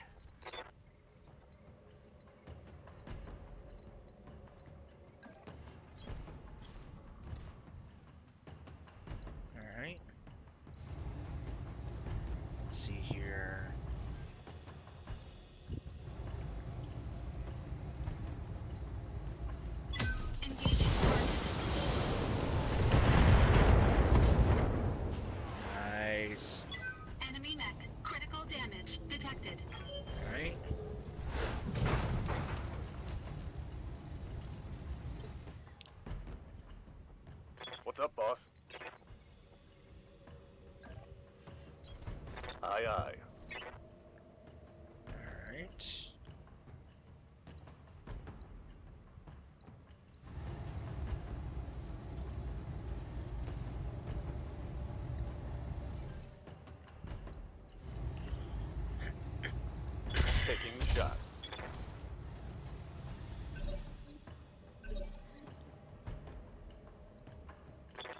[SPEAKER 3] Taking the shot.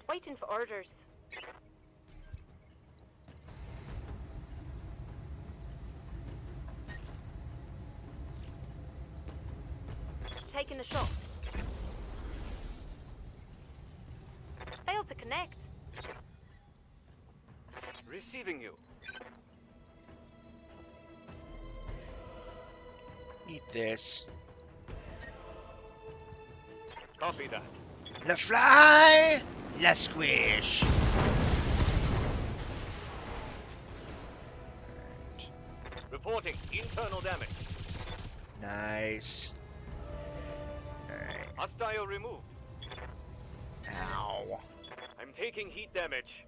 [SPEAKER 7] Waiting for orders. Taking a shot. Failed to connect.
[SPEAKER 3] Receiving you.
[SPEAKER 1] Eat this.
[SPEAKER 3] Copy that.
[SPEAKER 1] La fly, la squish.
[SPEAKER 3] Reporting internal damage.
[SPEAKER 1] Nice. Alright.
[SPEAKER 3] Hostile removed.
[SPEAKER 1] Ow.
[SPEAKER 3] I'm taking heat damage.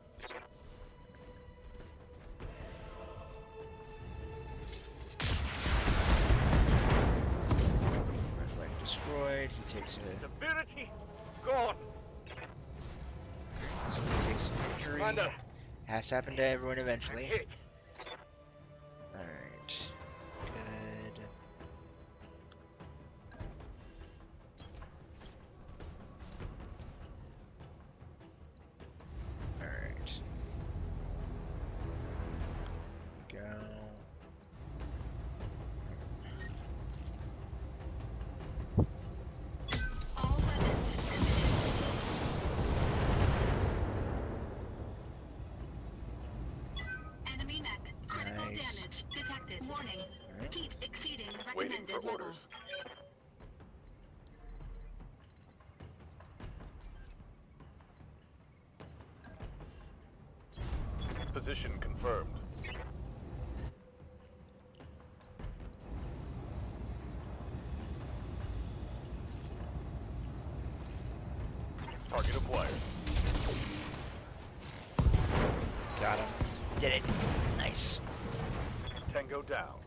[SPEAKER 1] Red leg destroyed. He takes a
[SPEAKER 3] Stability gone.
[SPEAKER 1] so he takes an injury.
[SPEAKER 3] Commander.
[SPEAKER 1] Has to happen to everyone eventually.
[SPEAKER 3] Hit.
[SPEAKER 1] Alright. Good. Alright. Go.
[SPEAKER 4] All weapons committed. Enemy mech. Critical
[SPEAKER 1] Nice.
[SPEAKER 4] damage detected. Warning.
[SPEAKER 1] Alright.
[SPEAKER 4] Heat exceeding
[SPEAKER 3] Waiting
[SPEAKER 4] recommended
[SPEAKER 3] for
[SPEAKER 4] level.
[SPEAKER 3] orders. Position confirmed. Target acquired.
[SPEAKER 1] Got him. Did it. Nice.
[SPEAKER 3] Tango down.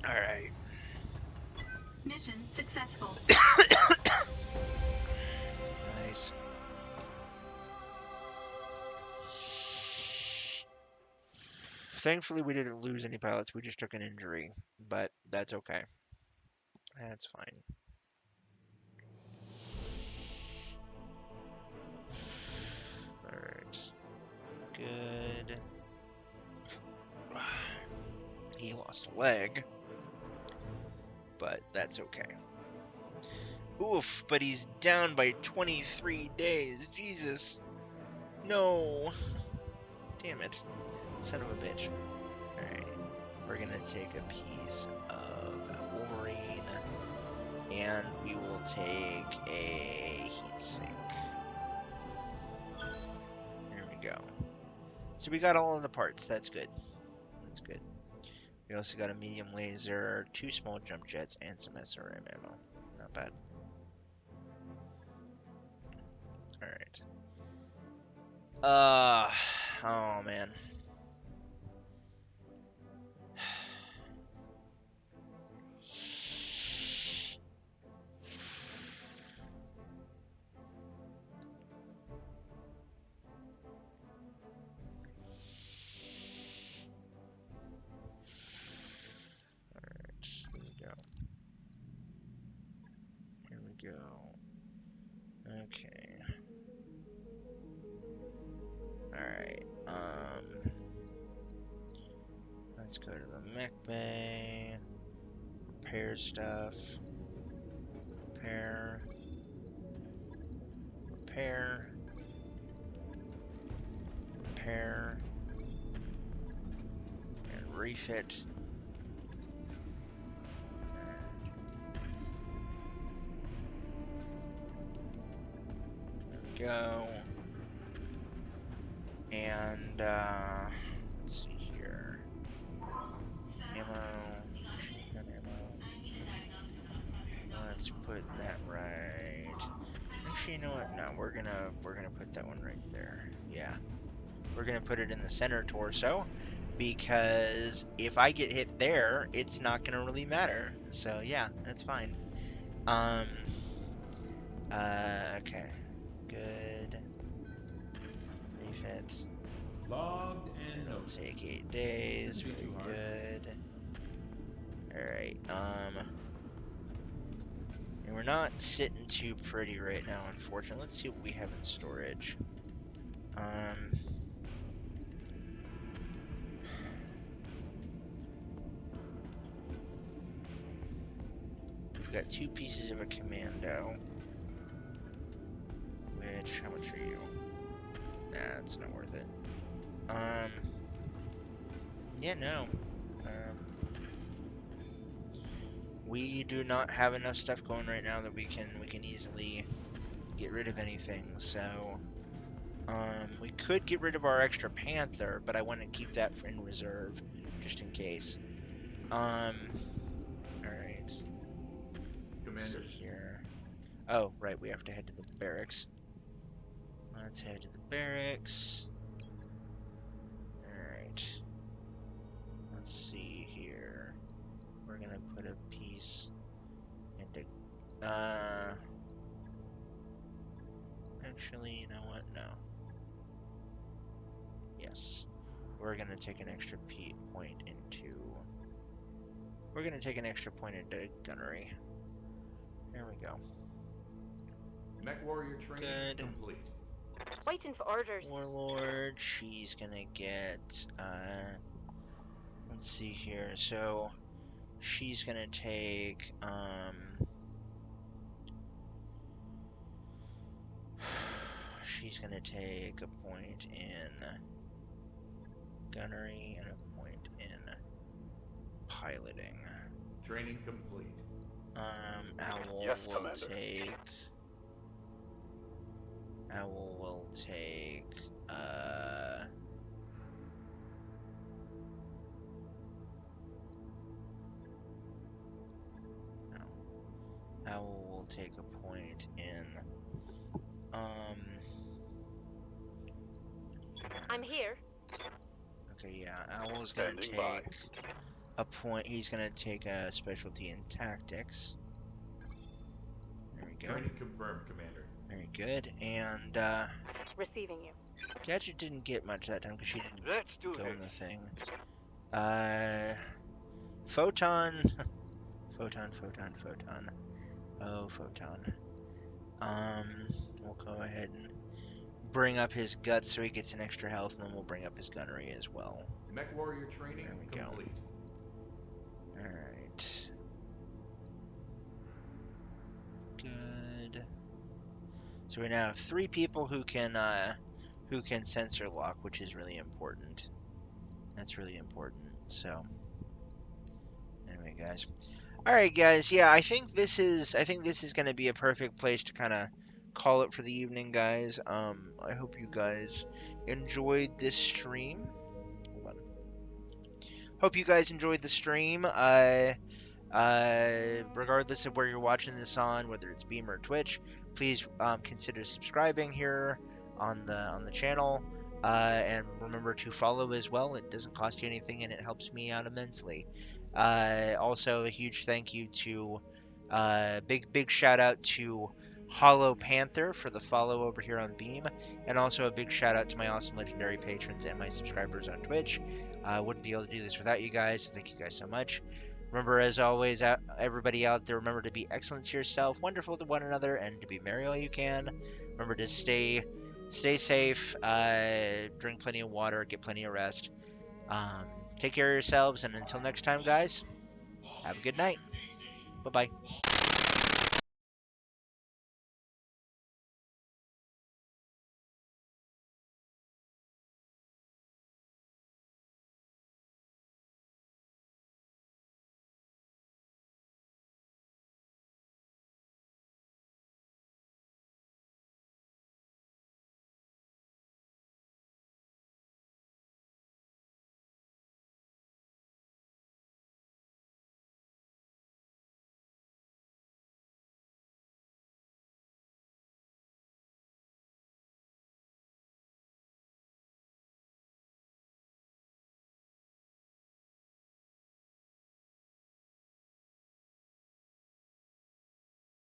[SPEAKER 1] Alright.
[SPEAKER 4] Mission successful.
[SPEAKER 1] Nice. Thankfully, we didn't lose any pilots. We just took an injury, but that's okay. That's fine. Alright. Good. He lost a leg, but that's okay. Oof, but he's down by 23 days. Jesus. No. Damn it. Son of a bitch. Alright. We're gonna take a piece of Wolverine. And we will take a heat sink. There we go. So we got all of the parts. That's good. That's good. We also got a medium laser, 2 small jump jets, and some SRM ammo. Not bad. Alright. Oh man. Alright, here we go. Here we go. Okay. Alright, let's go to the mech bay. Repair stuff. Repair. Repair. Repair. And refit. There we go. And, let's see here. Ammo. Shotgun ammo. Let's put that right. Actually, you know what? No, we're gonna put that one right there. Yeah. We're gonna put it in the center torso, because if I get hit there, it's not gonna really matter. So yeah, that's fine. Okay. Good. Refit.
[SPEAKER 8] Logged and
[SPEAKER 1] It'll
[SPEAKER 8] noted.
[SPEAKER 1] take 8 days.
[SPEAKER 8] Shouldn't be
[SPEAKER 1] Very
[SPEAKER 8] too hard.
[SPEAKER 1] good. Alright, and we're not sitting too pretty right now, unfortunately. Let's see what we have in storage. We've got 2 pieces of a commando. Which, how much are you? Nah, it's not worth it. Yeah, no. We do not have enough stuff going right now that we can easily get rid of anything. So, we could get rid of our extra Panther, but I want to keep that in reserve just in case. All right.
[SPEAKER 8] Commander.
[SPEAKER 1] Here. Oh, right. We have to head to the barracks. Let's head to the barracks. Alright. Let's see here. We're gonna put a piece into... Actually, you know what? No. Yes. We're gonna take an extra point into... We're gonna take an extra point into gunnery. There we go.
[SPEAKER 8] Mech warrior training
[SPEAKER 1] Good.
[SPEAKER 8] complete.
[SPEAKER 7] Waiting for orders.
[SPEAKER 1] Warlord, she's gonna get, let's see here, so, she's gonna take, she's gonna take a point in gunnery and a point in piloting.
[SPEAKER 8] Training complete.
[SPEAKER 1] Owl
[SPEAKER 3] Yes,
[SPEAKER 1] will
[SPEAKER 3] Commander.
[SPEAKER 1] take... Owl will take, no. Owl will take a point in,
[SPEAKER 7] I'm here.
[SPEAKER 1] okay, yeah, Owl's gonna
[SPEAKER 3] Standing
[SPEAKER 1] take
[SPEAKER 3] by.
[SPEAKER 1] a point, he's gonna take a specialty in tactics. There we go.
[SPEAKER 8] Training confirmed, Commander.
[SPEAKER 1] Very good, and,
[SPEAKER 7] Receiving you.
[SPEAKER 1] Gadget didn't get much that time because she didn't
[SPEAKER 3] Let's do
[SPEAKER 1] go in
[SPEAKER 3] this.
[SPEAKER 1] the thing. Photon. Photon. Oh, Photon. We'll go ahead and bring up his guts so he gets an extra health, and then we'll bring up his gunnery as well.
[SPEAKER 8] Mech warrior training
[SPEAKER 1] There we go.
[SPEAKER 8] complete.
[SPEAKER 1] Alright. Good. So we now have 3 people who can sensor lock, which is really important. That's really important. So anyway, guys. Alright, guys, yeah, I think this is gonna be a perfect place to kinda call it for the evening, guys. I hope you guys enjoyed this stream. Hold on. Hope you guys enjoyed the stream. Regardless of where you're watching this on, whether it's Beam or Twitch, please consider subscribing here on the channel. And remember to follow as well. It doesn't cost you anything, and it helps me out immensely. Also, a huge thank you to big shout out to Hollow Panther for the follow over here on Beam, and also a big shout out to my awesome legendary patrons and my subscribers on Twitch. I wouldn't be able to do this without you guys, so thank you guys so much. Remember, as always, everybody out there, remember to be excellent to yourself, wonderful to one another, and to be merry all you can. Remember to stay safe, drink plenty of water, get plenty of rest. Take care of yourselves, and until next time, guys, have a good night. Bye-bye.